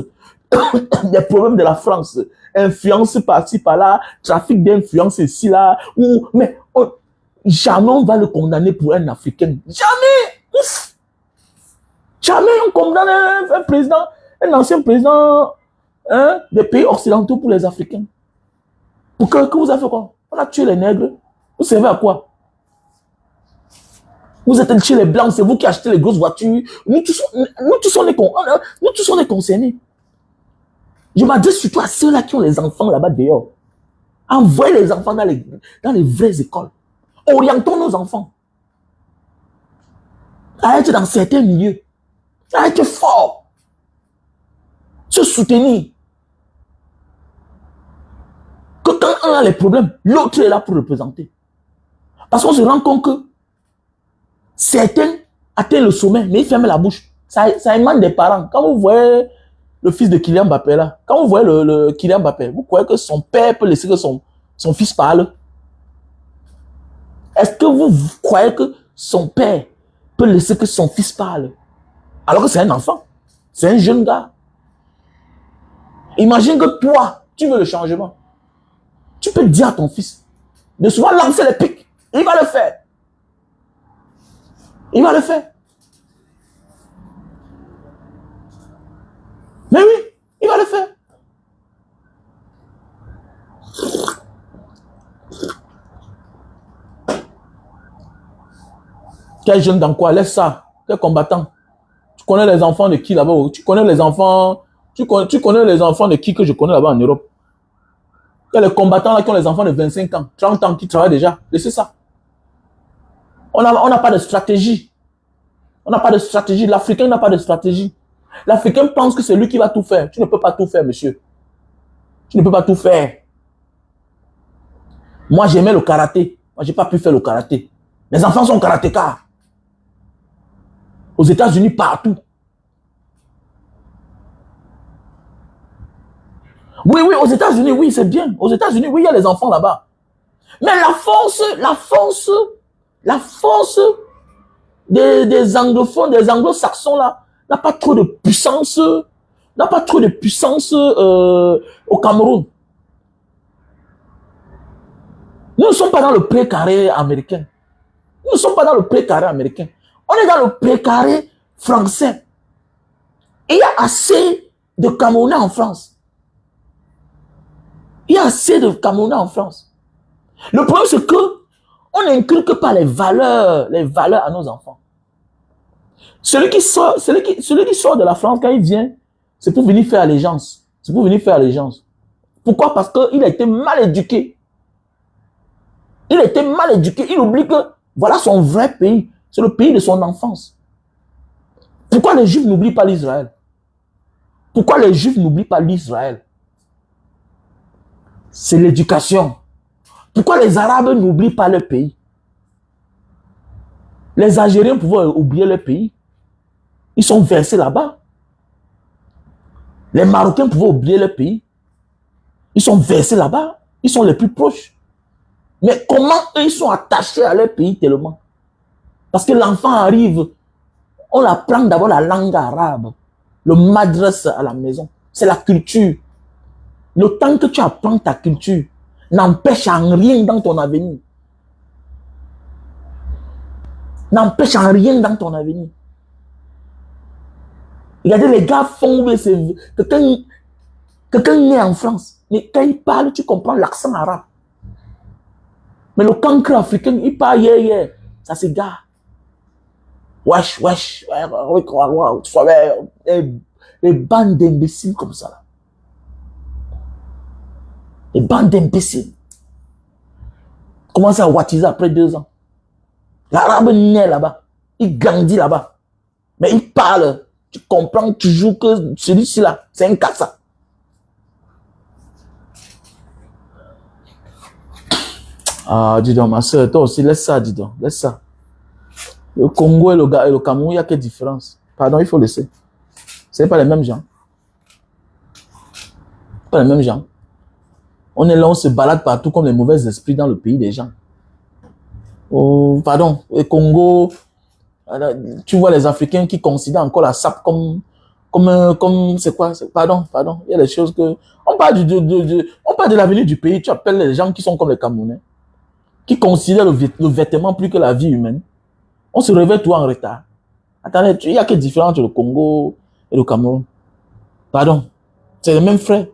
Des problèmes de la France. Influence par-ci, par-là. Trafic d'influence ici, là. Mais jamais on va le condamner pour un Africain. Jamais. Ouf. Jamais on condamne un président, un ancien président des pays occidentaux pour les Africains. Pour que vous avez fait quoi? On a tué les nègres. Vous servez à quoi? Vous êtes chez les blancs, c'est vous qui achetez les grosses voitures. Nous tous on est concernés. Je m'adresse surtout à ceux-là qui ont les enfants là-bas dehors. Envoyez les enfants dans les vraies écoles. Orientons nos enfants. À être dans certains milieux. À être fort. Se soutenir. Que quand un a les problèmes, l'autre est là pour représenter. Parce qu'on se rend compte que certains atteignent le sommet, mais ils ferment la bouche. Ça émane des parents. Quand vous voyez le fils de Kylian Mbappé là, quand vous voyez le Kylian Mbappé, vous croyez que son père peut laisser que son fils parle? Est-ce que vous croyez que son père peut laisser que son fils parle? Alors que c'est un enfant. C'est un jeune gars. Imagine que toi, tu veux le changement. Tu peux dire à ton fils de souvent lancer les pics. Il va le faire. Il va le faire. Mais oui, il va le faire. Quel jeune dans quoi? Laisse ça. Quel combattant? Tu connais les enfants de qui là-bas? Tu connais les enfants de qui que je connais là-bas en Europe? Il y a les combattants là qui ont les enfants de 25 ans, 30 ans qui travaillent déjà. Laissez ça. On n'a pas de stratégie. On n'a pas de stratégie. L'Africain n'a pas de stratégie. L'Africain pense que c'est lui qui va tout faire. Tu ne peux pas tout faire, monsieur. Tu ne peux pas tout faire. Moi, j'aimais le karaté. Moi, je n'ai pas pu faire le karaté. Les enfants sont karatékas. Aux États-Unis, partout. Oui, aux États-Unis, oui, c'est bien. Aux États-Unis, oui, il y a les enfants là-bas. Mais la force des anglophones, des anglo-saxons là, n'a pas trop de puissance, au Cameroun. Nous ne sommes pas dans le précaré américain. Nous ne sommes pas dans le précaré américain. On est dans le précaré français. Et il y a assez de Camerounais en France. Il y a assez de Camerounais en France. Le problème, c'est que on n'inculque pas les valeurs à nos enfants. Celui qui sort de la France, quand il vient, c'est pour venir faire allégeance. C'est pour venir faire allégeance. Pourquoi? Parce qu'il a été mal éduqué. Il a été mal éduqué. Il oublie que voilà son vrai pays. C'est le pays de son enfance. Pourquoi les Juifs n'oublient pas l'Israël? Pourquoi les Juifs n'oublient pas l'Israël? C'est l'éducation. Pourquoi les Arabes n'oublient pas leur pays? Les Algériens pouvaient oublier leur pays. Ils sont versés là-bas. Les Marocains pouvaient oublier leur pays. Ils sont versés là-bas. Ils sont les plus proches. Mais comment eux, ils sont attachés à leur pays tellement? Parce que l'enfant arrive, on apprend d'abord la langue arabe, le madras à la maison. C'est la culture. Le temps que tu apprends ta culture n'empêche en rien dans ton avenir. N'empêche en rien dans ton avenir. Regardez, les gars font quelqu'un né en France. Mais quand il parle, tu comprends l'accent arabe. Mais le cancre africain, il parle yeah. Ça s'égare. Wesh. Les bandes d'imbéciles comme ça. Là. Les bandes d'imbéciles. Commencent à wattiser après 2 ans. L'arabe naît là-bas. Il grandit là-bas. Mais il parle. Tu comprends toujours que celui-ci là, c'est un cassa. Ah, dis donc, ma soeur, toi aussi, laisse ça, dis donc, laisse ça. Le Congo et le Cameroun, il n'y a quelle différence? Pardon, il faut laisser. Ce n'est pas les mêmes gens. Pas les mêmes gens. On est là, on se balade partout comme les mauvais esprits dans le pays des gens. Oh, pardon, le Congo, tu vois les Africains qui considèrent encore la SAP comme c'est quoi? Pardon, il y a des choses que... On parle de l'avenir du pays, tu appelles les gens qui sont comme les Camerounais, qui considèrent le vêtement plus que la vie humaine. On se réveille tout en retard. Attendez, il y a quelle différence entre le Congo et le Cameroun? Pardon, c'est les mêmes frères.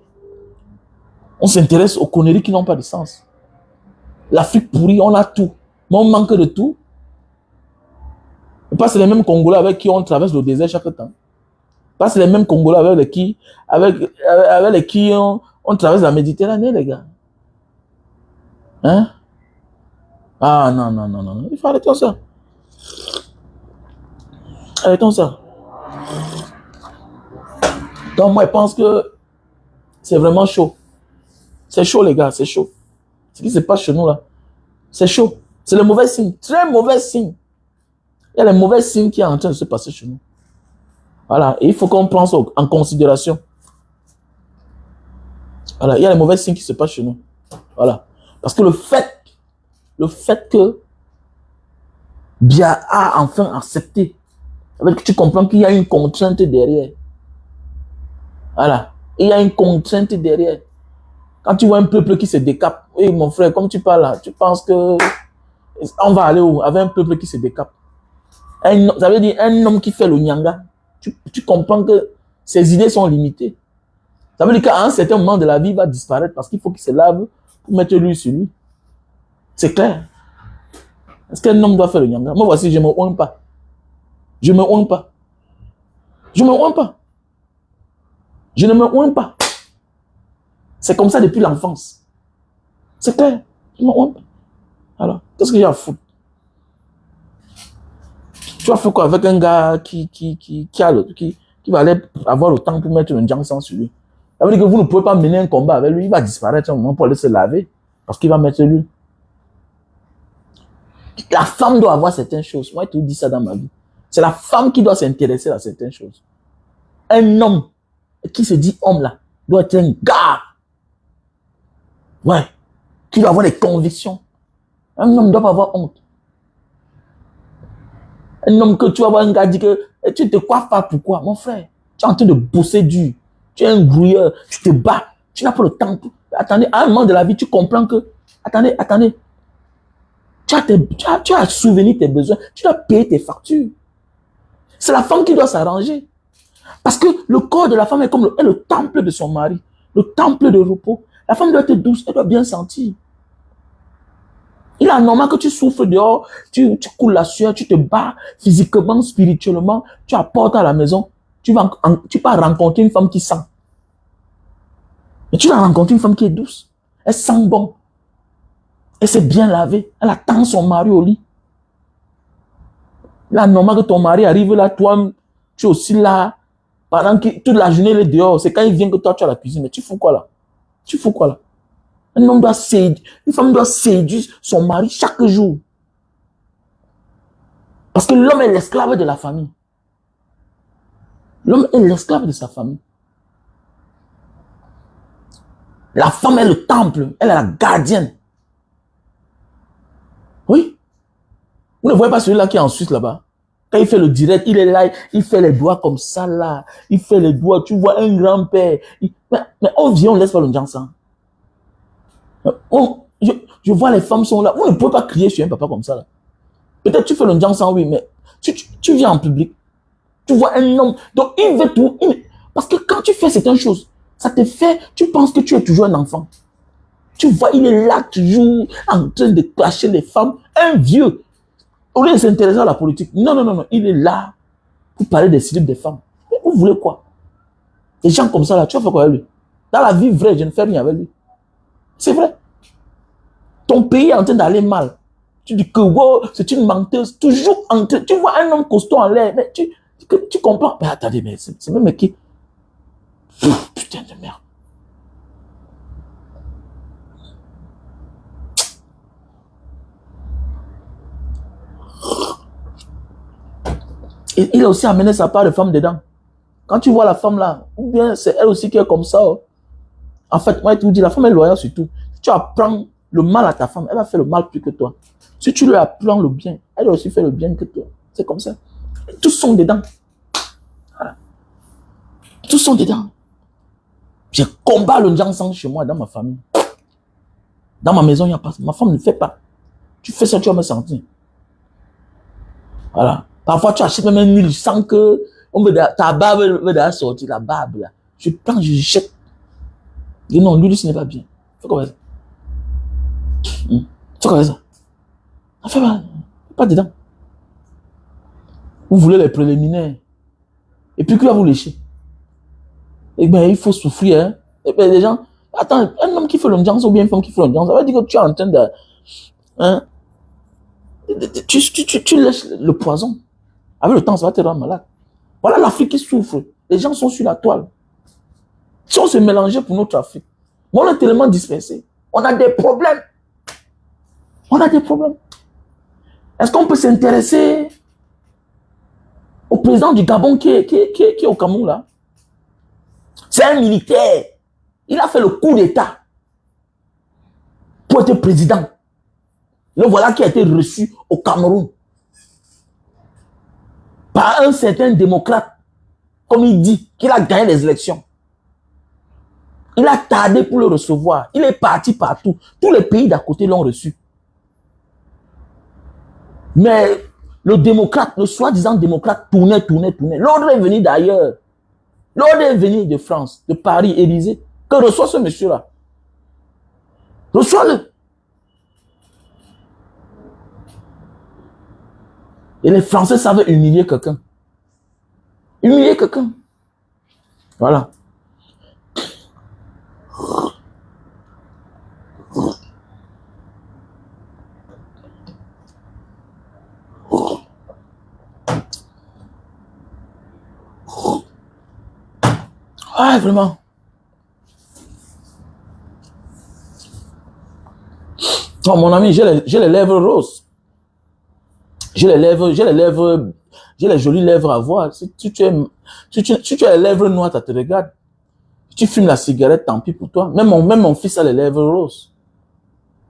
On s'intéresse aux conneries qui n'ont pas de sens. L'Afrique pourrie, on a tout. Mais on manque de tout. Et pas c'est les mêmes Congolais avec qui on traverse le désert chaque temps. Pas c'est les mêmes Congolais avec qui on traverse la Méditerranée, les gars. Hein? Ah non. Il faut arrêter ça. Arrêtons ça. Donc moi je pense que c'est vraiment chaud. C'est chaud les gars, c'est chaud. Ce qui se passe chez nous là, c'est chaud. C'est le mauvais signe, très mauvais signe. Il y a les mauvais signes qui sont en train de se passer chez nous. Voilà, et il faut qu'on prenne ça en considération. Voilà, il y a les mauvais signes qui se passent chez nous. Voilà. Parce que le fait que Bia a enfin accepté, avec que tu comprends qu'il y a une contrainte derrière. Voilà, il y a une contrainte derrière. Quand tu vois un peuple qui se décape, oui mon frère, comme tu parles là, tu penses que on va aller où avec un peuple qui se décape? Ça veut dire un homme qui fait le nyanga. Tu comprends que ses idées sont limitées. Ça veut dire qu'à un certain moment de la vie, il va disparaître parce qu'il faut qu'il se lave pour mettre l'huile sur lui. C'est clair. Est-ce qu'un homme doit faire le nyanga? Moi, voici, je ne me honte pas. Je ne me honte pas. Je ne me honte pas. Je ne me honte pas. C'est comme ça depuis l'enfance. C'est clair. Je ne me honte pas. Alors, qu'est-ce que j'ai à foutre? Tu vas faire quoi avec un gars qui va aller avoir le temps pour mettre un Jansan sur lui? Ça veut dire que vous ne pouvez pas mener un combat avec lui. Il va disparaître un moment pour aller se laver. Parce qu'il va mettre lui. La femme doit avoir certaines choses. Moi, je te dis ça dans ma vie. C'est la femme qui doit s'intéresser à certaines choses. Un homme qui se dit homme là doit être un gars. Ouais. qui doit avoir des convictions. Un homme ne doit pas avoir honte. Un homme que tu vas voir un gars dit que tu te coiffes pas, pourquoi? Mon frère, tu es en train de bosser dur. Tu es un grouilleur, tu te bats. Tu n'as pas le temps. Attendez, à un moment de la vie, tu comprends que, attendez, tu as souvenu tes besoins, tu dois payer tes factures. C'est la femme qui doit s'arranger. Parce que le corps de la femme est comme le temple de son mari, le temple de repos. La femme doit être douce, elle doit bien sentir. Il est normal que tu souffres dehors, tu coules la sueur, tu te bats physiquement, spirituellement, tu apportes à la maison, tu vas rencontrer une femme qui sent. Mais tu vas rencontrer une femme qui est douce. Elle sent bon. Elle s'est bien lavée. Elle attend son mari au lit. Là, normal que ton mari arrive là, toi, tu es aussi là. Pendant que toute la journée, il est dehors. C'est quand il vient que toi, tu as la cuisine. Mais tu fous quoi là? Tu fous quoi là? Une femme doit séduire son mari chaque jour. Parce que l'homme est l'esclave de la famille. L'homme est l'esclave de sa famille. La femme est le temple. Elle est la gardienne. Oui. Vous ne voyez pas celui-là qui est en Suisse là-bas? Quand il fait le direct, il est là, il fait les doigts comme ça là. Il fait les doigts, tu vois un grand-père. Mais on vient, on laisse pas le gens ça. Je vois les femmes sont là. Vous ne pouvez pas crier sur un papa comme ça là. Peut-être tu fais le gens sans oui, mais tu viens en public. Tu vois un homme. Donc il veut tout. Parce que quand tu fais certaines choses, ça te fait, tu penses que tu es toujours un enfant. Tu vois, il est là toujours en train de clasher les femmes. Un vieux. Au lieu de s'intéresser à la politique. Non. Il est là pour parler des slip des femmes. Mais vous voulez quoi? Des gens comme ça là, tu vas faire quoi avec lui? Dans la vie vraie, je ne fais rien avec lui. C'est vrai. Ton pays est en train d'aller mal. Tu dis que wow, c'est une menteuse. Toujours en train. Tu vois un homme costaud en l'air. Mais tu comprends. Mais attendez, mais c'est même qui. Putain de merde. Et il a aussi amené sa part de femme dedans. Quand tu vois la femme là, ou bien c'est elle aussi qui est comme ça. Oh. En fait, moi, je te dis, la femme est loyale surtout. Si tu apprends le mal à ta femme, elle va faire le mal plus que toi. Si tu lui apprends le bien, elle va aussi faire le bien que toi. C'est comme ça. Tous sont dedans. Voilà. Tous sont dedans. Je combats le Jansan chez moi, dans ma famille. Dans ma maison, il n'y a pas. Ma femme ne fait pas. Tu fais ça, tu vas me sentir. Voilà. Parfois, tu achètes même un huile sans que ta barbe veut sortir, la barbe là. Je prends, je jette. Je dis non, l'huile, ce n'est pas bien. Fais comme ça. Fais comme ça. Fais pas dedans. Vous voulez les préliminaires. Et puis, qui va vous lécher? Eh bien, il faut souffrir. Hein. Et bien, les gens, attends, un homme qui fait le jang, ou bien une femme qui fait le jang, ça veut dire que tu es en train de. Hein, tu lèches le poison. Avec le temps, ça va te rendre malade. Voilà l'Afrique qui souffre. Les gens sont sur la toile. Si on se mélangeait pour notre Afrique, on est tellement dispersé. On a des problèmes. On a des problèmes. Est-ce qu'on peut s'intéresser au président du Gabon qui est au Cameroun là? C'est un militaire. Il a fait le coup d'État pour être président. Le voilà qui a été reçu au Cameroun par un certain démocrate, comme il dit, qu'il a gagné les élections. Il a tardé pour le recevoir. Il est parti partout. Tous les pays d'à côté l'ont reçu. Mais le démocrate, le soi-disant démocrate, tournait. L'ordre est venu d'ailleurs. L'ordre est venu de France, de Paris, Élysée. Que reçoit ce monsieur-là? Reçois-le. Et les Français savent humilier quelqu'un. Humilier quelqu'un. Voilà. Ouais, vraiment. Oh, mon ami, j'ai les lèvres roses. J'ai les jolies lèvres à voir. Si tu as les lèvres noires, ça te regarde. Si tu fumes la cigarette, tant pis pour toi. Même mon fils a les lèvres roses.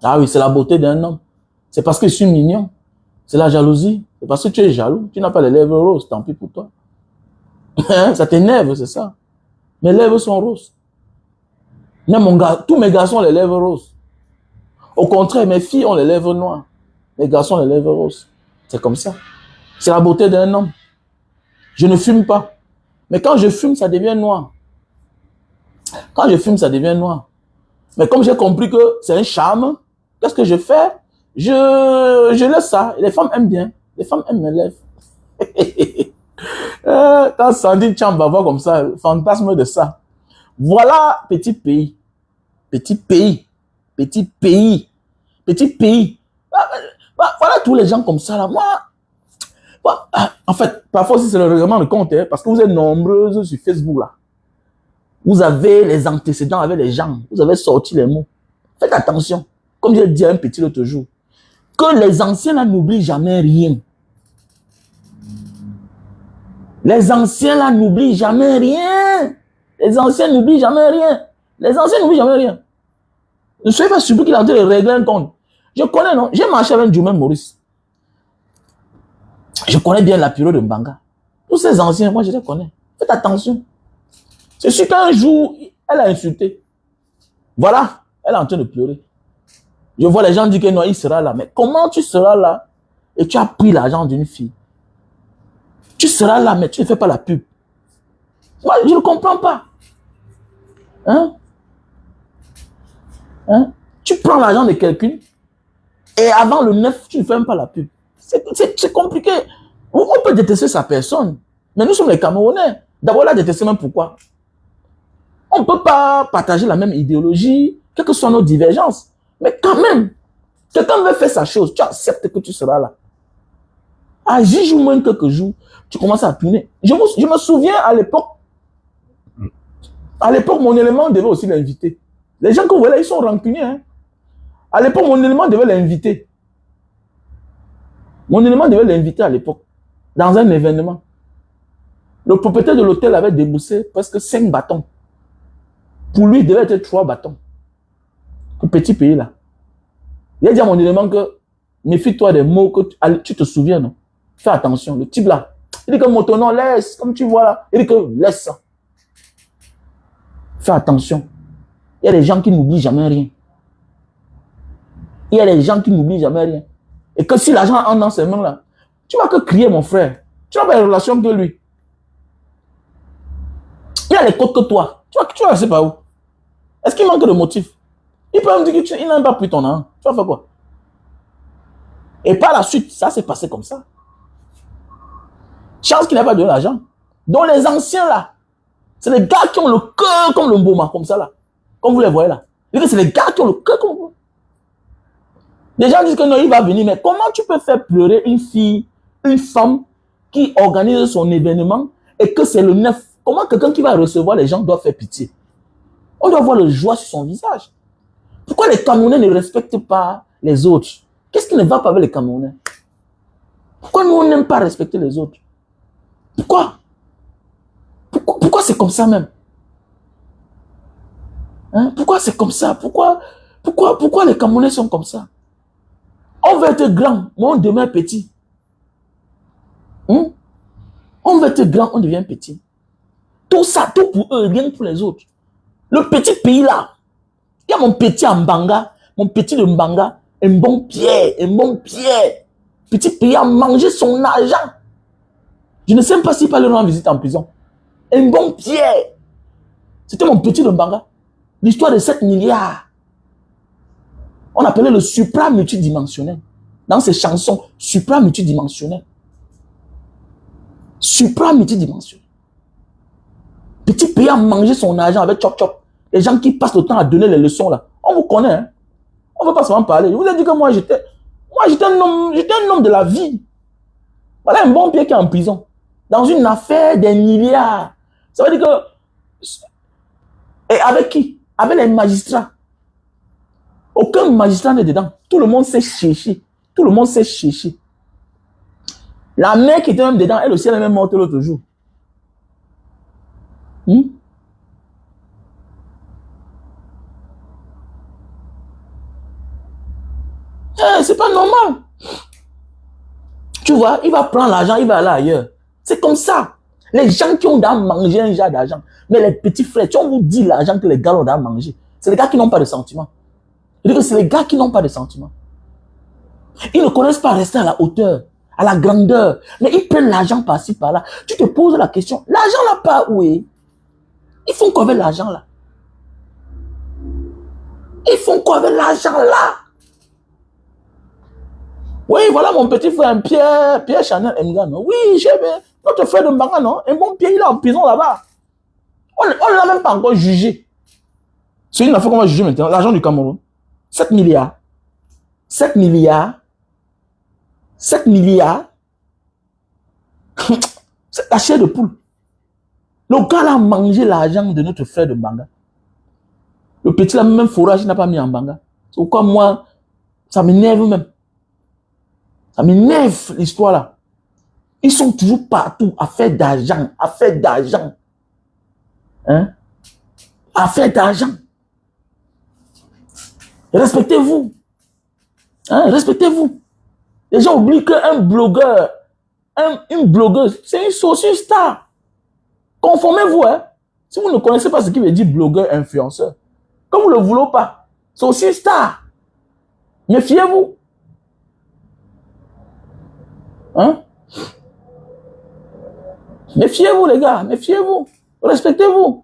Ah oui, c'est la beauté d'un homme. C'est parce que je suis mignon. C'est la jalousie. C'est parce que tu es jaloux. Tu n'as pas les lèvres roses, tant pis pour toi. Ça t'énerve, c'est ça. Mes lèvres sont roses. Mais mon gars, tous mes garçons ont les lèvres roses. Au contraire, mes filles ont les lèvres noires. Mes garçons ont les lèvres roses. C'est comme ça. C'est la beauté d'un homme. Je ne fume pas. Mais quand je fume, ça devient noir. Quand je fume, ça devient noir. Mais comme j'ai compris que c'est un charme, qu'est-ce que je fais? Je laisse ça. Les femmes aiment bien. Les femmes aiment mes lèvres. Quand Sandy Cham va voir comme ça, le fantasme de ça. Voilà, petit pays. Petit pays. Petit pays. Petit pays. Voilà tous les gens comme ça, là. Moi, en fait, parfois aussi c'est le règlement de compte, hein, parce que vous êtes nombreuses sur Facebook, là. Vous avez les antécédents avec les gens. Vous avez sorti les mots. Faites attention. Comme j'ai dit à un petit l'autre jour, que les anciens là n'oublient jamais rien. Les anciens là n'oublient jamais rien. Les anciens n'oublient jamais rien. Les anciens n'oublient jamais rien. Ne soyez pas surpris qu'il a en train de régler un compte. Je connais, non? J'ai marché avec Djoumen Maurice. Je connais bien la période de Mbanga. Tous ces anciens, moi je les connais. Faites attention. C'est sûr qu'un jour, elle a insulté. Voilà, elle est en train de pleurer. Je vois les gens dire que non, il sera là. Mais comment tu seras là et tu as pris l'argent d'une fille? Tu seras là, mais tu ne fais pas la pub. Moi, je ne comprends pas. Hein? Hein? Tu prends l'argent de quelqu'un et avant le 9, tu ne fais même pas la pub. C'est compliqué. On peut détester sa personne. Mais nous sommes les Camerounais. D'abord, la détester même pourquoi? On ne peut pas partager la même idéologie, quelles que soient nos divergences. Mais quand même, quelqu'un veut faire sa chose, tu acceptes que tu seras là. À 10 jours, moins quelques jours, tu commences à tourner. Je me souviens à l'époque, mon élément devait aussi l'inviter. Les gens que vous voyez là, ils sont rancuniers. Hein. À l'époque, mon élément devait l'inviter. Mon élément devait l'inviter à l'époque, dans un événement. Le propriétaire de l'hôtel avait déboursé presque 5 bâtons. Pour lui, il devait être 3 bâtons. Ce petit pays là. Il a dit à mon élément que méfie-toi des mots que tu te souviens, non? Fais attention. Le type là, il dit que mon tonneau laisse, comme tu vois là. Il dit que laisse ça. Fais attention. Il y a des gens qui n'oublient jamais rien. Il y a des gens qui n'oublient jamais rien. Et que si l'argent entre dans ses mains là, tu vas que crier mon frère. Tu n'as pas de relation que lui. Il a les codes que toi. Tu vas rester par où? Est-ce qu'il manque de motif? Il peut me dire qu'il n'a pas pris ton argent. Tu vas faire quoi? Et par la suite, ça s'est passé comme ça. Chance qu'il n'a pas donné l'argent. Donc les anciens là, c'est les gars qui ont le cœur comme le Mboma, comme ça là. Comme vous les voyez là. C'est les gars qui ont le cœur comme vous. Les gens disent que non, il va venir, mais comment tu peux faire pleurer une fille, une femme qui organise son événement et que c'est le 9? Comment quelqu'un qui va recevoir les gens doit faire pitié? On doit voir le joie sur son visage. Pourquoi les Camerounais ne respectent pas les autres? Qu'est-ce qui ne va pas avec les Camerounais? Pourquoi nous, on n'aime pas respecter les autres? Pourquoi? Pourquoi c'est comme ça même? Hein? Pourquoi c'est comme ça? Pourquoi les Camerounais sont comme ça? On veut être grand, mais on demeure petit. Hein? On veut être grand, on devient petit. Tout ça, tout pour eux, rien pour les autres. Le petit pays là, il y a mon petit en Mbanga, mon petit de Mbanga, un bon pied. Petit pays a mangé son argent. Je ne sais même pas s'il peut aller rendre visite en prison. Un bon pied. C'était mon petit de Mbanga. L'histoire de 7 milliards. On appelait le supra-multidimensionnel. Dans ses chansons, supra-multidimensionnel. Supra-multidimensionnel. Petit pays a mangé son argent avec Chop Chop. Les gens qui passent le temps à donner les leçons là. On vous connaît, hein? On ne veut pas seulement parler. Je vous ai dit que moi j'étais un homme de la vie. Voilà un bon pied qui est en prison. Dans une affaire des milliards. Ça veut dire que... Et avec qui? Avec les magistrats. Aucun magistrat n'est dedans. Tout le monde sait chercher. Tout le monde sait chercher. La mère qui était même dedans, elle aussi, elle est même morte l'autre jour. Hmm? C'est pas normal. Tu vois, il va prendre l'argent, il va aller ailleurs. C'est comme ça. Les gens qui ont d'à manger un genre d'argent, mais les petits frères, si on vous dit l'argent que les gars ont d'à manger, c'est les gars qui n'ont pas de sentiments. C'est les gars qui n'ont pas de sentiments. Ils ne connaissent pas rester à la hauteur, à la grandeur. Mais ils prennent l'argent par-ci, par-là. Tu te poses la question, l'argent là pas où est? Ils font quoi avec l'argent là? Ils font quoi avec l'argent là? Oui, voilà mon petit frère Pierre Chanel Mga, non? Oui, j'ai notre frère de Mbanga, non? Un bon Pierre, il est en prison là-bas. On ne l'a même pas encore jugé. C'est une affaire qu'on va juger maintenant. L'argent du Cameroun. 7 milliards. 7 milliards. 7 milliards. C'est la chair de poule. Le gars là a mangé l'argent de notre frère de Mbanga. Le petit là, même forage, il n'a pas mis en Mbanga. C'est pourquoi moi, ça m'énerve même. Ça m'énerve l'histoire là. Ils sont toujours partout à faire d'argent, à faire d'argent. Hein? À faire d'argent. Respectez-vous. Hein? Respectez-vous. Les gens oublient qu'un blogueur, une blogueuse, c'est une star. Conformez-vous. Hein? Si vous ne connaissez pas ce qui veut dire blogueur, influenceur, comme vous ne le voulez pas, c'est aussi une star. Méfiez-vous. Hein? Méfiez-vous les gars, méfiez-vous. Respectez-vous.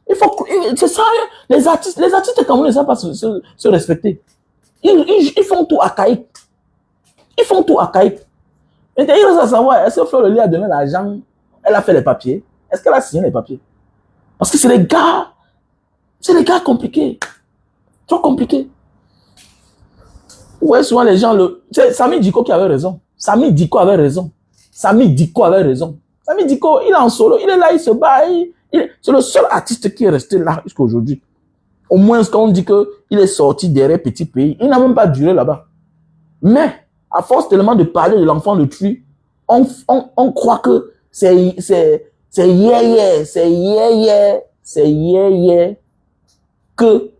Il faut, c'est ça, les artistes comme vous ne savent pas se respecter. Ils font tout archaïque. Ils font tout archaïque. Et il reste à savoir, est-ce que Fleur Lee a donné l'argent, elle a fait les papiers? Est-ce qu'elle a signé les papiers? Parce que c'est les gars compliqués. Trop compliqués. Vous voyez souvent les gens, c'est Samy Diko qui avait raison. Samy Diko avait raison. Samy Diko avait raison. Samy Diko, il est en solo, il est là, il se bat. C'est le seul artiste qui est resté là jusqu'à aujourd'hui. Au moins, quand on dit qu'il est sorti derrière Petit Pays, il n'a même pas duré là-bas. Mais, à force tellement de parler de l'enfant de Tui, on croit que c'est que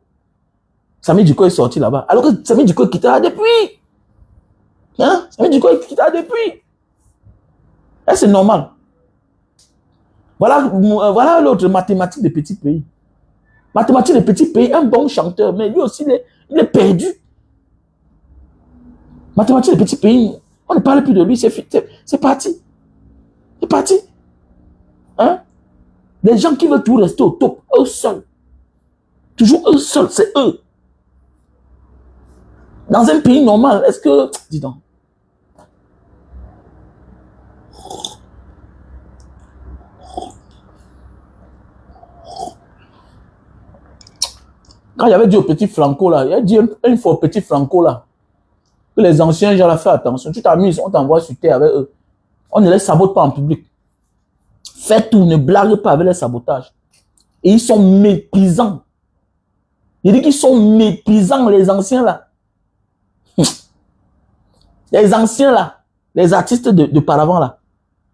Samy Diko est sorti là-bas. Alors que Samy Diko est quitté là depuis. Hein? Samy Diko est quitté là depuis. Et c'est normal. Voilà l'autre mathématique de Petit Pays. Mathématique de Petit Pays, un bon chanteur, mais lui aussi, il est perdu. Mathématique de Petit Pays, on ne parle plus de lui, c'est parti. C'est parti. Hein? Les gens qui veulent tout rester au top, eux seuls. Toujours eux seuls, c'est eux. Dans un pays normal, est-ce que... Dis donc. Quand il avait dit au petit Franco là, il a dit une fois au petit Franco là, que les anciens gens là, fais attention, tu t'amuses, on t'envoie sur terre avec eux. On ne les sabote pas en public. Fais tout, ne blague pas avec les sabotages. Et ils sont méprisants. Il dit qu'ils sont méprisants, les anciens là. Les anciens là, les artistes de paravant là,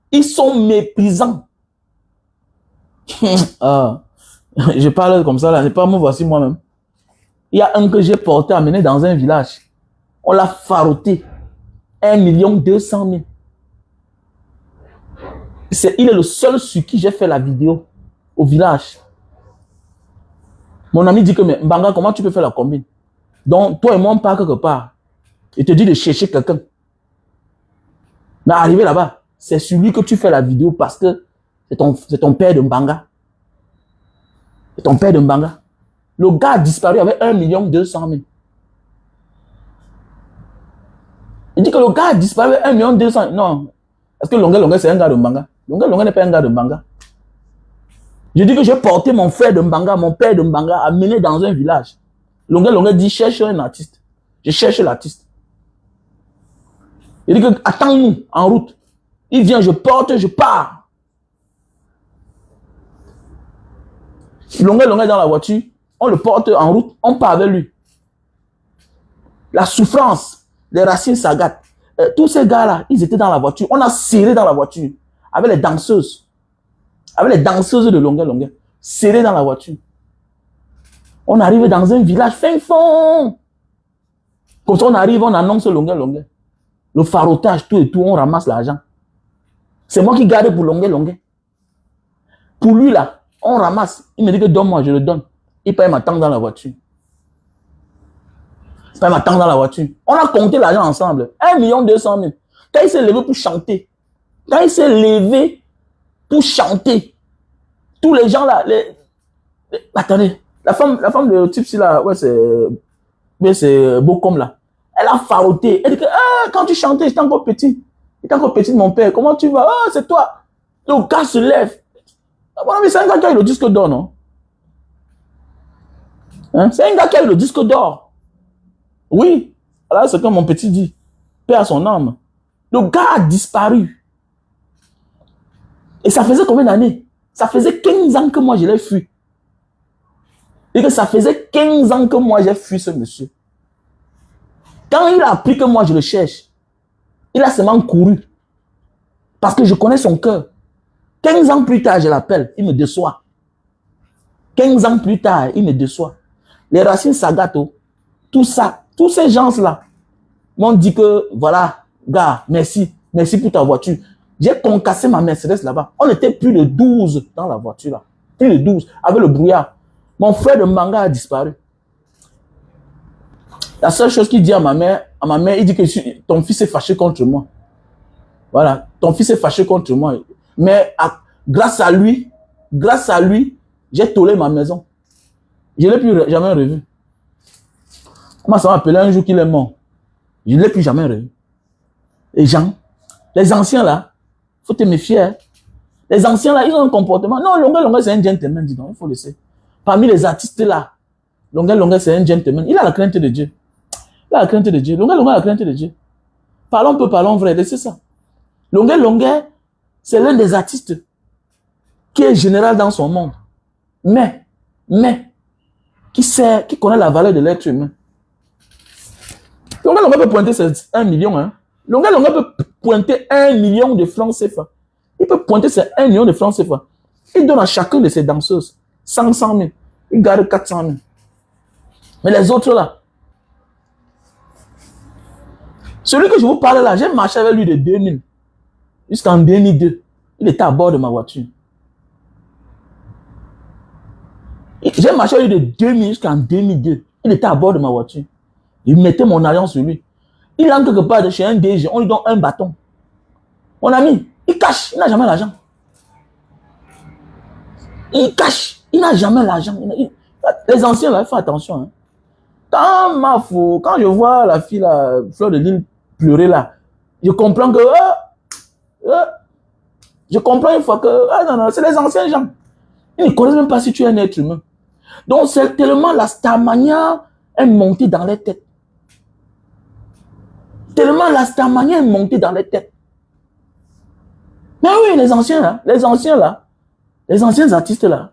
ils sont méprisants. Je parle comme ça là, c'est pas moi, voici moi-même. Il y a un que j'ai porté, amené dans un village. On l'a faroté. 1 200 000. Il est le seul sur qui j'ai fait la vidéo au village. Mon ami dit que, mais Mbanga, comment tu peux faire la combine? Donc, toi et moi, on part quelque part. Il te dit de chercher quelqu'un. Mais arrivé là-bas, c'est sur lui que tu fais la vidéo parce que c'est ton père de Mbanga. C'est ton père de Mbanga. Le gars a disparu avec 1 200 000. Il dit que le gars a disparu avec 1 200 000. Non. Est-ce que Longue c'est un gars de Mbanga? Longue n'est pas un gars de Mbanga. Je dis que j'ai porté mon frère de Mbanga, mon père de Mbanga, amené dans un village. Longue dit cherche un artiste. Je cherche l'artiste. Il dit que attends-nous en route. Il vient, je porte, je pars. Longue dans la voiture. On le porte en route, on part avec lui. La souffrance, les racines Sagat, tous ces gars-là, ils étaient dans la voiture. On a serré dans la voiture avec les danseuses. Avec les danseuses de Longue. Serré dans la voiture. On arrive dans un village fin fond. Quand on arrive, on annonce longueur. Le farotage, tout et tout, on ramasse l'argent. C'est moi qui garde pour longueur. Pour lui, là, on ramasse. Il me dit que donne-moi, je le donne. Il paye ma tente dans la voiture. Il paye ma tente dans la voiture. On a compté l'argent ensemble. 1 200 000. Quand il s'est levé pour chanter, tous les gens là, attendez, la femme de type là, ouais, c'est Bocom là. Elle a faroté. Elle dit que quand tu chantais, j'étais encore petit. J'étais encore petit de mon père. Comment tu vas? Ah, c'est toi. Le gars se lève. C'est un gars qui a eu le disque d'or, non? Hein? C'est un gars qui a eu le disque d'or. Oui. Voilà ce que mon petit dit. Paix à son âme. Le gars a disparu. Et ça faisait combien d'années? Ça faisait 15 ans que moi je l'ai fui. Et que ça faisait 15 ans que moi j'ai fui ce monsieur. Quand il a appris que moi je le cherche, il a seulement couru. Parce que je connais son cœur. 15 ans plus tard, je l'appelle, il me déçoit. 15 ans plus tard, il me déçoit. Les Racines Sagato, tout ça, tous ces gens-là m'ont dit que, voilà, gars, merci pour ta voiture. J'ai concassé ma Mercedes là-bas. On était plus de 12 dans la voiture là. Plus de 12, avec le brouillard. Mon frère de Manga a disparu. La seule chose qu'il dit à ma mère, il dit que ton fils est fâché contre moi. Voilà, ton fils est fâché contre moi. Mais grâce à lui, j'ai tollé ma maison. Je ne l'ai plus jamais revu. Moi, ça m'a appelé un jour qu'il est mort. Je ne l'ai plus jamais revu. Les gens, les anciens là, il faut te méfier. Hein. Les anciens là, ils ont un comportement. Non, Longueur, c'est un gentleman, dis donc, il faut le savoir. Parmi les artistes là, Longueur, c'est un gentleman. Il a la crainte de Dieu. Il a la crainte de Dieu. Longueur a la crainte de Dieu. Parlons peu, parlons vrai, c'est ça. Longueur, c'est l'un des artistes qui est général dans son monde. Mais, qui connaît la valeur de l'être humain. Longueur peut pointer 1 million. Hein. Longueur peut pointer 1 million de francs CFA. Il peut pointer 1 million de francs CFA. Il donne à chacun de ses danseuses 100 000. Il garde 400 000. Mais les autres là, celui que je vous parle là, j'ai marché avec lui de 2000 jusqu'en 2002. Il était à bord de ma voiture. J'ai marché avec lui de 2000 jusqu'en 2002. Il était à bord de ma voiture. Il mettait mon argent sur lui. Il entre quelque part de chez un DG, on lui donne un bâton. Mon ami, il cache, il n'a jamais l'argent. Il cache, il n'a jamais l'argent. Les anciens là, il faut attention. Hein. Quand je vois la fille là, Fleur de Lille pleurer là, je comprends que je comprends une fois que non, c'est les anciens gens. Ils ne connaissent même pas si tu es un être humain. Donc c'est tellement la Starmania est montée dans les têtes. Tellement la Starmania est montée dans les têtes. Mais oui, les anciens là, les anciens artistes là,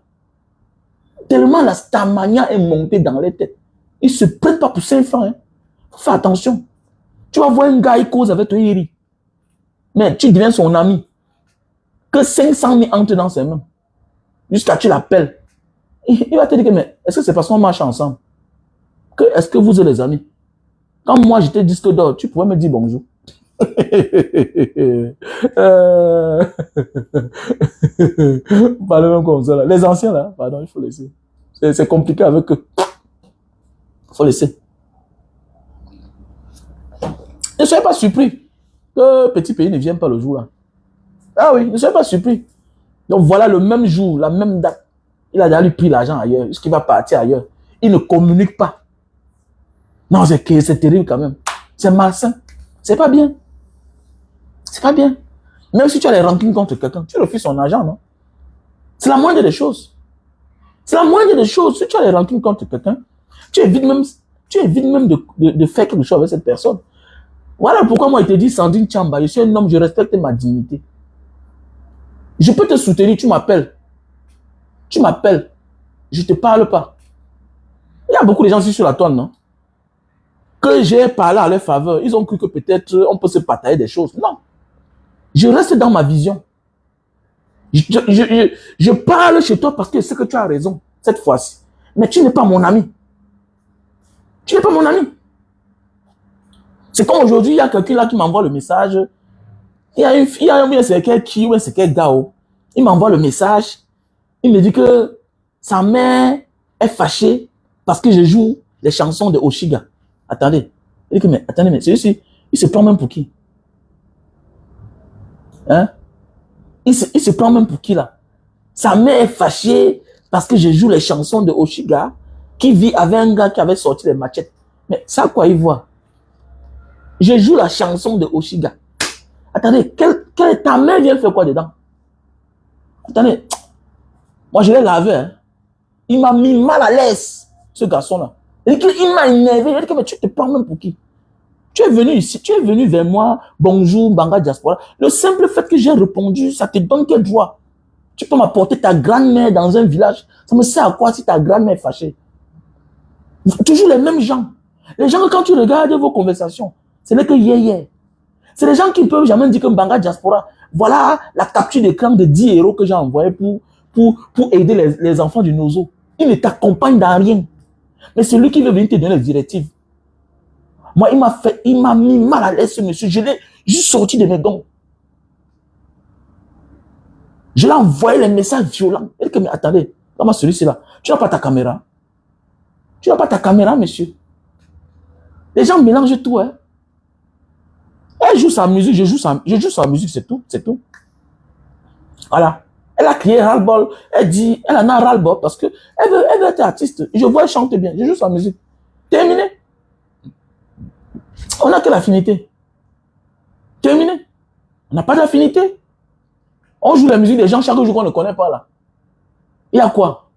tellement la Starmania est montée dans les têtes. Ils ne se prennent pas pour 5 francs. Hein. Faut faire attention. Tu vas voir un gars, il cause avec toi, il rit. Mais tu deviens son ami. Que 500 000 entrent dans ses mains. Jusqu'à tu l'appelles. Il va te dire que, mais est-ce que c'est parce qu'on marche ensemble? Est-ce que vous êtes les amis? Quand moi j'étais disque d'or, tu pouvais me dire bonjour. Parlez même comme ça là. Les anciens là, pardon, il faut laisser. C'est compliqué avec eux. Il faut laisser. Ne soyez pas surpris que Petit Pays ne vienne pas le jour là. Ah oui, ne soyez pas surpris. Donc voilà, le même jour, la même date, il a déjà lui pris l'argent ailleurs, est-ce qu'il va partir ailleurs? Il ne communique pas. Non, c'est terrible quand même. C'est malsain. C'est pas bien. C'est pas bien. Même si tu as les rankings contre quelqu'un, tu refuses son argent, non? C'est la moindre des choses. C'est la moindre des choses. Si tu as les rankings contre quelqu'un, tu évites même de faire quelque chose avec cette personne. Voilà pourquoi moi, je te dis, Sandrine Tchamba, je suis un homme, je respecte ma dignité. Je peux te soutenir, tu m'appelles. Tu m'appelles. Je ne te parle pas. Il y a beaucoup de gens ici sur la toile, non? Que j'ai parlé à leur faveur. Ils ont cru que peut-être on peut se partager des choses. Non. Je reste dans ma vision. Je parle chez toi parce que je sais que tu as raison, cette fois-ci. Mais tu n'es pas mon ami. Tu n'es pas mon ami. C'est comme aujourd'hui, il y a quelqu'un là qui m'envoie le message. Il y a un certain qui ou un certain Gao. Il m'envoie le message. Il me dit que sa mère est fâchée parce que je joue les chansons de Oshiga. Attendez. Il dit que, mais attendez, mais celui-ci, il se prend même pour qui? Hein? Il se prend même pour qui là? Sa mère est fâchée parce que je joue les chansons de Oshiga qui vit avec un gars qui avait sorti les machettes. Mais ça, quoi, il voit? Je joue la chanson de Oshiga. Attendez, ta mère vient faire quoi dedans? Attendez, moi je l'ai lavé. Hein. Il m'a mis mal à l'aise, ce garçon-là. Il m'a énervé. Il a dit que mais tu te prends même pour qui? Tu es venu ici, tu es venu vers moi, bonjour, Banga Diaspora. Le simple fait que j'ai répondu, ça te donne quel droit? Tu peux m'apporter ta grand-mère dans un village. Ça me sert à quoi si ta grand-mère est fâchée? Toujours les mêmes gens. Les gens, quand tu regardes vos conversations, ce n'est que hier. C'est les gens qui ne peuvent jamais dire que Banga Diaspora, voilà la capture d'écran de 10 euros que j'ai envoyé pour aider les enfants du Nozo. Il ne t'accompagne dans rien. Mais c'est lui qui veut venir te donner les directives. Moi, il m'a mis mal à l'aise, ce monsieur. Je l'ai juste sorti de mes gants. Je l'ai envoyé les messages violents. Il dit, mais attendez, comment celui-ci là? Tu n'as pas ta caméra. Tu n'as pas ta caméra, monsieur. Les gens mélangent tout, hein. Elle joue sa musique, je joue sa musique, c'est tout, c'est tout. Voilà. Elle a crié ras-le-bol. Elle dit, elle en a ras-le-bol parce que elle veut être artiste. Je vois, elle chante bien. Je joue sa musique. Terminé. On n'a que l'affinité. Terminé. On n'a pas d'affinité. On joue la musique des gens chaque jour qu'on ne connaît pas là. Il y a quoi?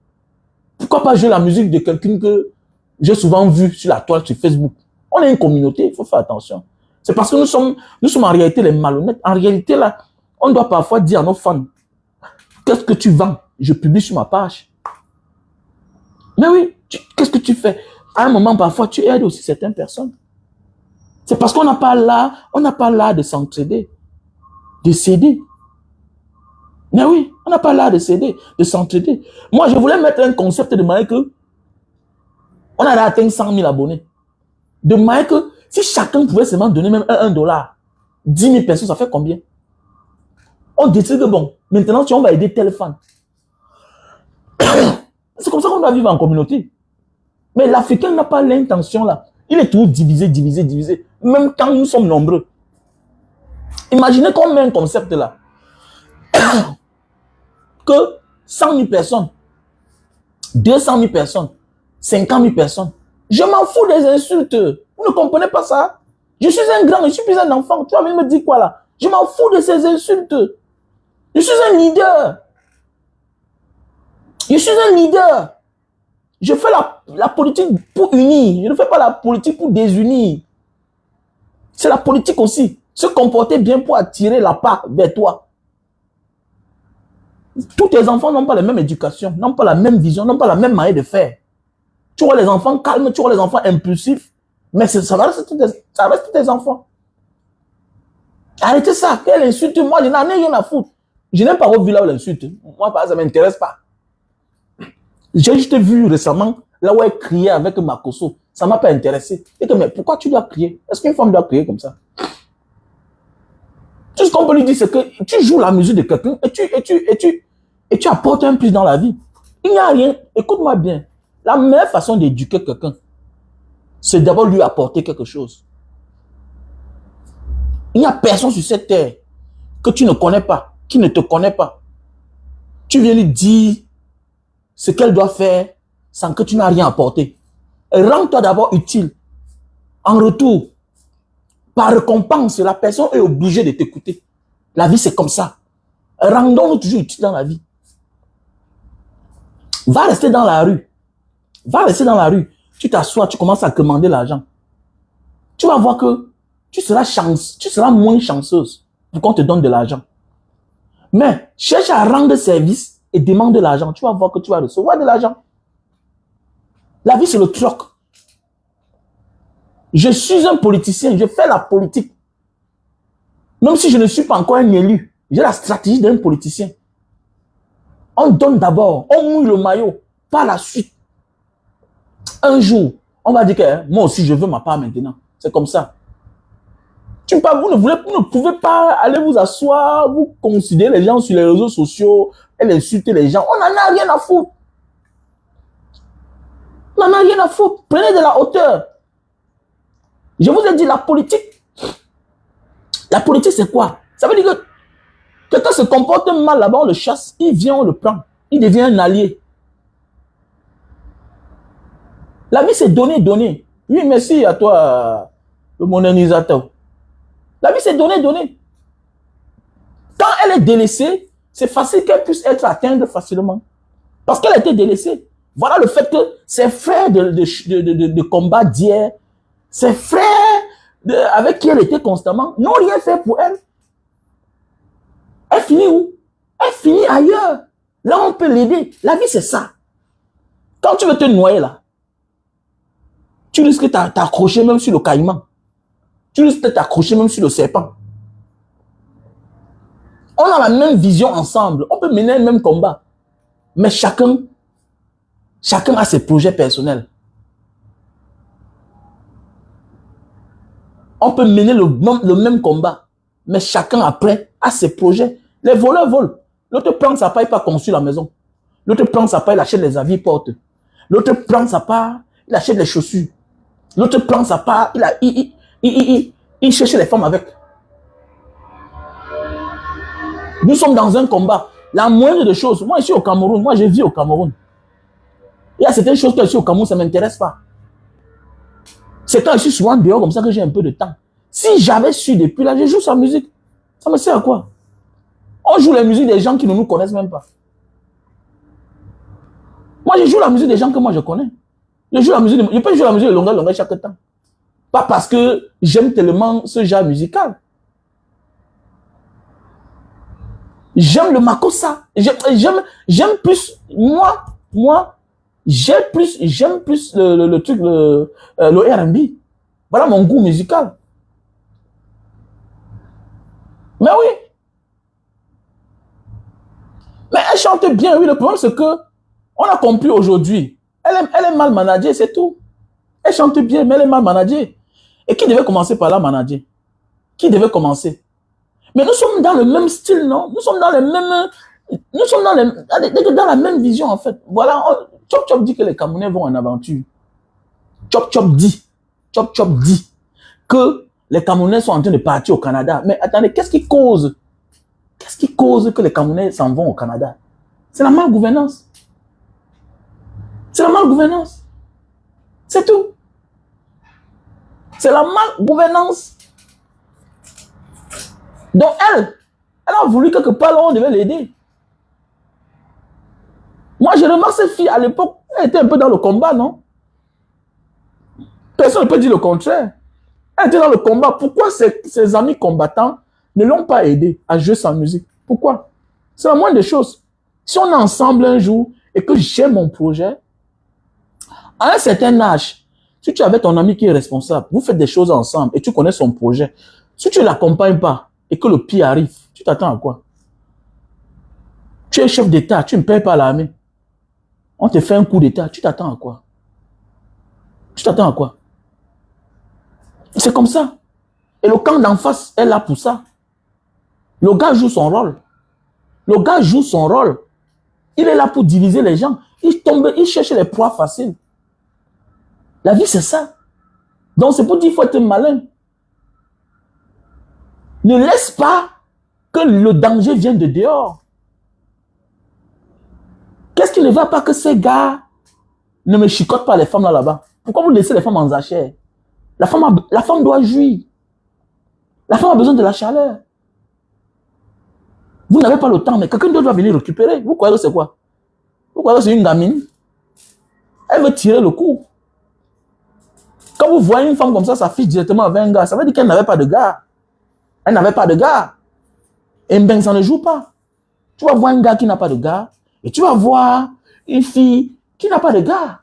Pourquoi pas jouer la musique de quelqu'un que j'ai souvent vu sur la toile, sur Facebook? On est une communauté, il faut faire attention. C'est parce que nous sommes en réalité les malhonnêtes. En réalité là, on doit parfois dire à nos fans, qu'est-ce que tu vends? Je publie sur ma page. Mais oui, qu'est-ce que tu fais? À un moment, parfois, tu aides aussi certaines personnes. C'est parce qu'on n'a pas l'art de s'entraider, de s'aider. Mais oui, on n'a pas l'art de s'aider, de s'entraider. Moi, je voulais mettre un concept de manière que on a atteint 100 000 abonnés. De manière que si chacun pouvait seulement donner même $1, 10 000 personnes, ça fait combien? On décide que bon, maintenant, on va aider tel fan. C'est comme ça qu'on doit vivre en communauté. Mais l'Africain n'a pas l'intention là. Il est toujours divisé, divisé, divisé. Même quand nous sommes nombreux. Imaginez qu'on met un concept là. Que 100 000 personnes, 200 000 personnes, 50 000 personnes. Je m'en fous des insultes. Vous ne comprenez pas ça? Je suis un grand, je suis plus un enfant. Tu vas venir me dire quoi là? Je m'en fous de ces insultes. Je suis un leader. Je suis un leader. Je fais la politique pour unir. Je ne fais pas la politique pour désunir. C'est la politique aussi. Se comporter bien pour attirer la part vers toi. Tous tes enfants n'ont pas la même éducation, n'ont pas la même vision, n'ont pas la même manière de faire. Tu vois les enfants calmes, tu vois les enfants impulsifs, mais ça reste tes enfants. Arrêtez ça, quelle insulte, moi je n'en ai rien à foutre. Je n'aime pas revu là où l'insulte. Moi, ça ne m'intéresse pas. J'ai juste vu récemment, là où elle criait avec Makoso. Ça ne m'a pas intéressé. Et que, mais pourquoi tu dois crier? Est-ce qu'une femme doit crier comme ça? Tout ce qu'on peut lui dire, c'est que tu joues la musique de quelqu'un et tu apportes un plus dans la vie. Il n'y a rien. Écoute-moi bien. La meilleure façon d'éduquer quelqu'un, c'est d'abord lui apporter quelque chose. Il n'y a personne sur cette terre que tu ne connais pas, qui ne te connaît pas. Tu viens lui dire ce qu'elle doit faire sans que tu n'as rien apporté. Rends-toi d'abord utile. En retour, par récompense, la personne est obligée de t'écouter. La vie, c'est comme ça. Rendons-nous toujours utiles dans la vie. Va rester dans la rue. Va rester dans la rue. Tu t'assois, tu commences à commander l'argent. Tu vas voir que tu seras moins chanceuse pour qu'on te donne de l'argent. Mais cherche à rendre service et demande de l'argent. Tu vas voir que tu vas recevoir de l'argent. La vie, c'est le troc. Je suis un politicien, je fais la politique. Même si je ne suis pas encore un élu, j'ai la stratégie d'un politicien. On donne d'abord, on mouille le maillot, par la suite. Un jour, on va dire que moi aussi je veux ma part maintenant. C'est comme ça. Vous ne pouvez pas aller vous asseoir, vous considérer les gens sur les réseaux sociaux et insulter les gens. On n'en a rien à foutre. On n'en a rien à foutre. Prenez de la hauteur. Je vous ai dit, la politique, c'est quoi? Ça veut dire que quelqu'un se comporte mal là-bas, on le chasse, il vient, on le prend. Il devient un allié. La vie, c'est donner, donner. Oui, merci à toi, le modernisateur. La vie, c'est donner, donner. Quand elle est délaissée, c'est facile qu'elle puisse être atteinte facilement. Parce qu'elle a été délaissée. Voilà le fait que ses frères de combat d'hier, ses frères avec qui elle était constamment, n'ont rien fait pour elle. Elle finit où? Elle finit ailleurs. Là, on peut l'aider. La vie, c'est ça. Quand tu veux te noyer là, tu risques de t'accrocher même sur le caïman. Tu risques de t'accrocher même sur le serpent. On a la même vision ensemble. On peut mener le même combat. Mais chacun a ses projets personnels. On peut mener le même combat. Mais chacun après a ses projets. Les voleurs volent. L'autre prend sa part, il pas construire la maison. L'autre prend sa part, il achète les habits, il porte. L'autre prend sa part, il achète les chaussures. L'autre prend sa part, il cherche les femmes avec. Nous sommes dans un combat. La moindre des choses, moi je suis au Cameroun, moi je vis au Cameroun. Il y a certaines choses que je suis au Cameroun, ça ne m'intéresse pas. C'est quand je suis souvent dehors comme ça que j'ai un peu de temps. Si j'avais su depuis là, je joue sa musique. Ça me sert à quoi? On joue la musique des gens qui ne nous connaissent même pas. Moi, je joue la musique des gens que moi je connais. Je peux jouer la musique de longueur chaque temps. Pas parce que j'aime tellement ce genre musical. J'aime le makossa. J'aime plus, j'aime plus le truc, le R&B. Voilà mon goût musical. Mais oui. Mais elle chante bien, oui. Le problème, c'est que on a compris aujourd'hui. Elle est mal managée, c'est tout. Elle chante bien, mais elle est mal managée. Et qui devait commencer par la manager? Qui devait commencer? Mais nous sommes dans le même style, non? Nous sommes dans le même... Nous sommes dans la même vision, en fait. Voilà, Chop Chop dit que les Camerounais vont en aventure. Chop Chop dit que les Camerounais sont en train de partir au Canada. Mais attendez, qu'est-ce qui cause que les Camerounais s'en vont au Canada? C'est la malgouvernance. C'est la malgouvernance. C'est tout. C'est la malgouvernance. Donc elle a voulu quelque part, là, on devait l'aider. Moi, je remarque cette fille, à l'époque, elle était un peu dans le combat, non? Personne ne peut dire le contraire. Elle était dans le combat. Pourquoi ses amis combattants ne l'ont pas aidé à jouer sa musique? Pourquoi? C'est la moindre des choses. Si on est ensemble un jour et que j'ai mon projet, à un certain âge, si tu avais ton ami qui est responsable, vous faites des choses ensemble et tu connais son projet, si tu ne l'accompagnes pas et que le pire arrive, tu t'attends à quoi? Tu es chef d'État, tu ne payes pas l'armée. On te fait un coup d'État, tu t'attends à quoi? Tu t'attends à quoi? C'est comme ça. Et le camp d'en face est là pour ça. Le gars joue son rôle. Le gars joue son rôle. Il est là pour diviser les gens. Il cherche les proies faciles. La vie, c'est ça. Donc, c'est pour dire qu'il faut être malin. Ne laisse pas que le danger vienne de dehors. Qu'est-ce qui ne va pas que ces gars ne me chicotent pas les femmes là-bas? Pourquoi vous laissez les femmes en zachère? La femme doit jouir. La femme a besoin de la chaleur. Vous n'avez pas le temps, mais quelqu'un d'autre va venir récupérer. Vous croyez que c'est quoi? Vous croyez que c'est une gamine? Elle veut tirer le coup. Quand vous voyez une femme comme ça s'affiche directement avec un gars, ça veut dire qu'elle n'avait pas de gars. Elle n'avait pas de gars. Et ben, ça ne joue pas. Tu vas voir un gars qui n'a pas de gars, et tu vas voir une fille qui n'a pas de gars.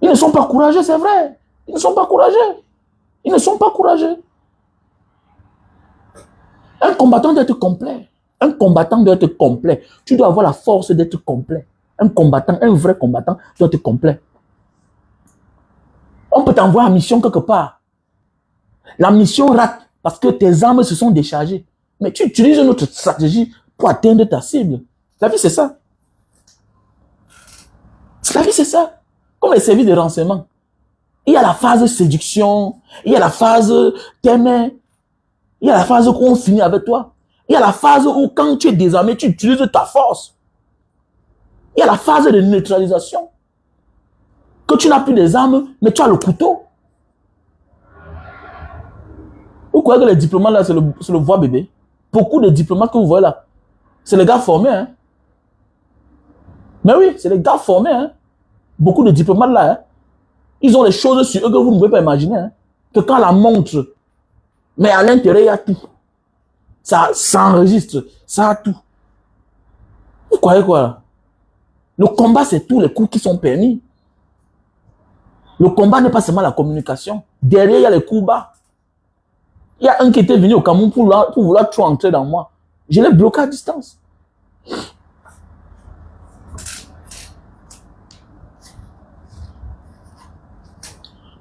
Ils ne sont pas courageux, c'est vrai. Ils ne sont pas courageux. Ils ne sont pas courageux. Un combattant doit être complet. Un combattant doit être complet. Tu dois avoir la force d'être complet. Un combattant, un vrai combattant doit être complet. On peut t'envoyer en mission quelque part. La mission rate parce que tes armes se sont déchargées. Mais tu utilises une autre stratégie pour atteindre ta cible. La vie, c'est ça. La vie, c'est ça. Comme les services de renseignement. Il y a la phase séduction, il y a la phase t'aimer, il y a la phase où on finit avec toi. Il y a la phase où quand tu es désarmé, tu utilises ta force. Il y a la phase de neutralisation. Que tu n'as plus des armes, mais tu as le couteau. Vous croyez que les diplomates là, c'est le voix bébé? Beaucoup de diplomates que vous voyez là, c'est les gars formés. Hein? Mais oui, c'est les gars formés. Hein? Beaucoup de diplomates là, hein? Ils ont des choses sur eux que vous ne pouvez pas imaginer. Hein? Que quand la montre, mais à l'intérieur, il y a tout. Ça enregistre, ça a tout. Vous croyez quoi là? Le combat, c'est tous les coups qui sont permis. Le combat n'est pas seulement la communication. Derrière, il y a les coups bas. Il y a un qui était venu au Cameroun pour vouloir trop entrer dans moi. Je l'ai bloqué à distance.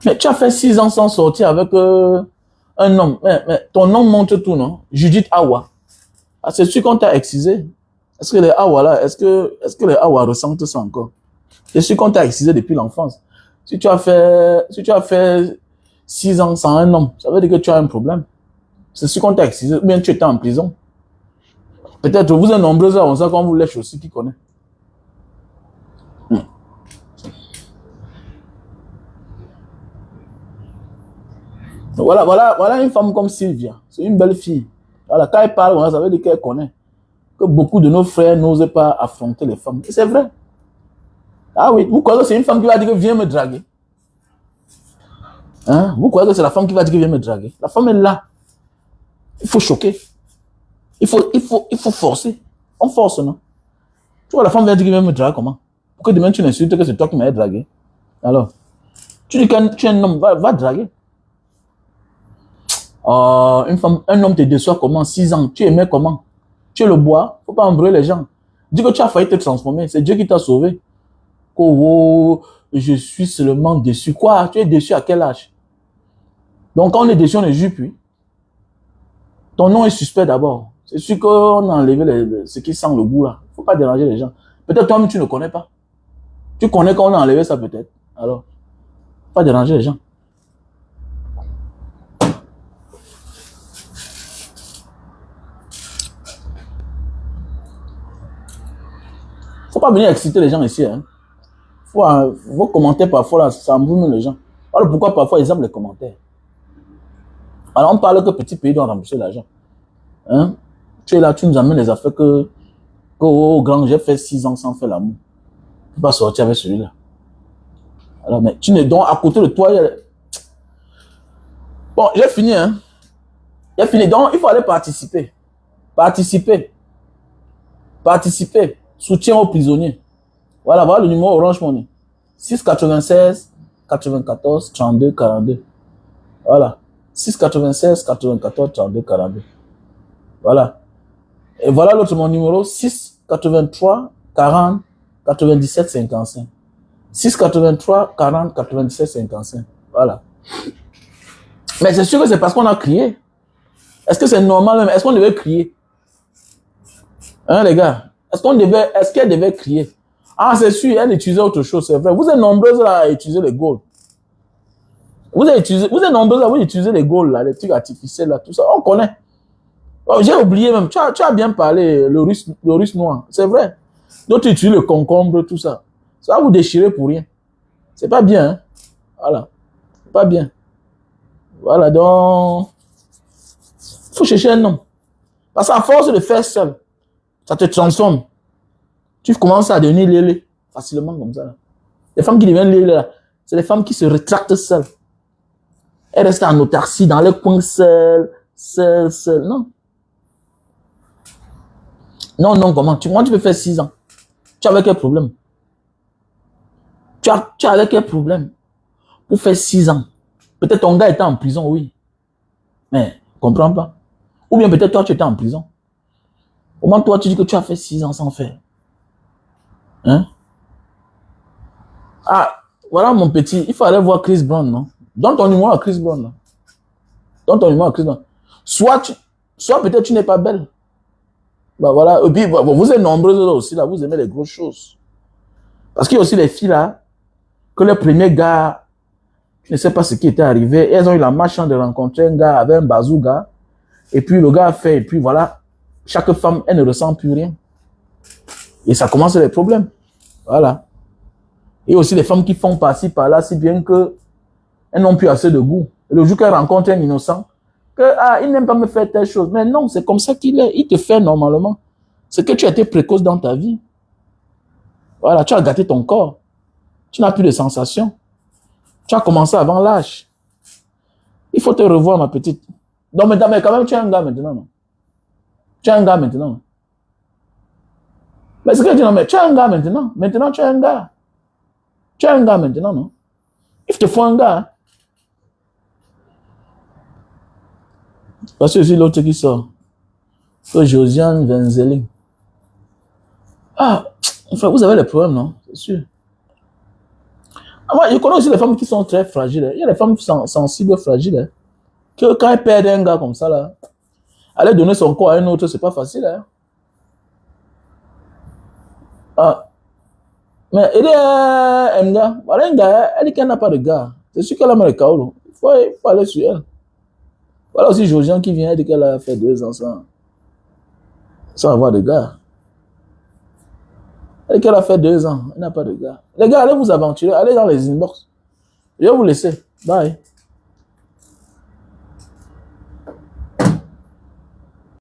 Mais tu as fait 6 ans sans sortir avec un homme. Mais ton nom montre tout, non? Judith Awa. Ah, c'est sûr qu'on t'a excisé. Est-ce que les Awa là, est-ce que les Awa ressentent ça encore? C'est sûr qu'on t'a excisé depuis l'enfance. Si tu as fait 6 ans sans un homme, ça veut dire que tu as un problème. C'est sûr qu'on t'a excisé, ou bien tu étais en prison. Peut-être vous êtes nombreux à on sait qu'on vous lèche aussi, qui connaît. Voilà une femme comme Sylvia. C'est une belle fille. Voilà, quand elle parle, ça veut dire qu'elle connaît. Que beaucoup de nos frères n'osent pas affronter les femmes. Et c'est vrai. Ah oui, vous croyez que c'est une femme qui va dire que viens me draguer? Hein? Vous croyez que c'est la femme qui va dire que viens me draguer? La femme est là. Il faut choquer. Il faut forcer. On force, non? Tu vois, la femme vient dire que viens me draguer comment? Pour que demain tu n'insultes que c'est toi qui m'as dragué. Alors, tu dis que tu es un homme, va draguer. Un homme te déçoit comment? 6 ans. Tu aimais comment? Tu es le bois. Faut pas embrouiller les gens. Dis que tu as failli te transformer. C'est Dieu qui t'a sauvé. Oh, je suis seulement déçu. Quoi? Tu es déçu à quel âge? Donc, quand on est déçu, on ne juge plus. Ton nom est suspect d'abord. C'est sûr qu'on a enlevé ce qui sent le goût là. Faut pas déranger les gens. Peut-être toi-même, tu ne connais pas. Tu connais qu'on a enlevé ça peut-être. Alors, faut pas déranger les gens. Faut pas venir exciter les gens ici. Hein. Vos commentaires parfois là, ça embrouille les gens. Alors pourquoi parfois ils aiment les commentaires? Alors on parle que petit pays doit rembourser l'argent. Hein? Tu es là, tu nous amènes les affaires que oh, grand, j'ai fait 6 ans sans faire l'amour. Tu peux pas sortir avec celui-là. Alors mais tu n'es donc à côté de toi. Bon, j'ai fini. Hein? J'ai fini. Donc il faut aller participer. Participer. Soutien aux prisonniers. Voilà le numéro Orange Money. 696 94 32 42. Voilà. 696 94 32 42. Voilà. Et voilà l'autre mon numéro 6 83 40 97 55. 6 83 40 97 55. Voilà. Mais c'est sûr que c'est parce qu'on a crié. Est-ce que c'est normal même? Est-ce qu'on devait crier? Hein les gars? Est-ce qu'elle devait crier? Ah, c'est sûr, elle utilisait autre chose, c'est vrai. Vous êtes nombreuses là à utiliser les goals. Vous êtes nombreuses à utiliser les goals là, les trucs artificiels là, tout ça. On connaît. Oh, j'ai oublié même. Tu as bien parlé, le russe noir. C'est vrai. D'autres utilisent le concombre, tout ça. Ça va vous déchirer pour rien. C'est pas bien, hein. Voilà. C'est pas bien. Voilà, donc. Faut chercher un homme. Parce qu'à force de faire seul, ça te transforme. Tu commences à devenir lélé facilement comme ça. Là. Les femmes qui deviennent lélé, là, c'est les femmes qui se rétractent seules. Elles restent en autarcie, dans les coins seules. Non. Non, comment? Moi, tu peux faire 6 ans. Tu avais quel problème? Tu avais quel problème? Pour faire 6 ans. Peut-être ton gars était en prison, oui. Mais, comprends pas. Ou bien peut-être toi, tu étais en prison. Comment toi, tu dis que tu as fait 6 ans sans faire? Hein? Ah, voilà mon petit. Il faut aller voir Chris Brown, non? Donne ton numéro à Chris Brown, là. Dans ton humour, soit peut-être tu n'es pas belle. Bah voilà. Et puis, vous êtes nombreuses aussi, là, vous aimez les grosses choses. Parce qu'il y a aussi les filles, là, que le premier gars, je ne sais pas ce qui était arrivé, elles ont eu la malchance de rencontrer un gars avec un bazooka, et puis le gars a fait, et puis voilà, chaque femme, elle ne ressent plus rien. Et ça commence les problèmes. Voilà. Et aussi les femmes qui font par-ci, par-là, si bien que elles n'ont plus assez de goût. Et le jour qu'elles rencontrent un innocent, il n'aime pas me faire telle chose. Mais non, c'est comme ça qu'il est. Il te fait normalement. C'est que tu as été précoce dans ta vie. Voilà, tu as gâté ton corps. Tu n'as plus de sensations. Tu as commencé avant l'âge. Il faut te revoir, ma petite. Donc, mais quand même, tu es un gars maintenant, non? Tu es un gars maintenant. Non? Mais ce que je dis, non, mais tu es un gars maintenant. Maintenant, tu es un gars. Tu es un gars maintenant, non? Il te faut un gars. Hein? Parce que c'est l'autre qui sort. C'est Josiane Venzeling. Ah, enfin, vous avez les problèmes, non? C'est sûr. Ah, moi, je connais aussi les femmes qui sont très fragiles. Il y a des femmes sensibles, fragiles. Hein, que quand elles perdent un gars comme ça, là, aller donner son corps à un autre, c'est pas facile. Hein? Ah. Mais elle est un gars. Voilà un gars, elle dit qu'elle n'a pas de gars. C'est sûr qu'elle a mal le chaos. Il faut aller sur elle. Voilà aussi Josiane qui vient, elle dit qu'elle a fait 2 ans sans avoir de gars. Elle dit qu'elle a fait 2 ans, elle n'a pas de gars. Les gars, allez vous aventurer, allez dans les inbox. Je vais vous laisser. Bye.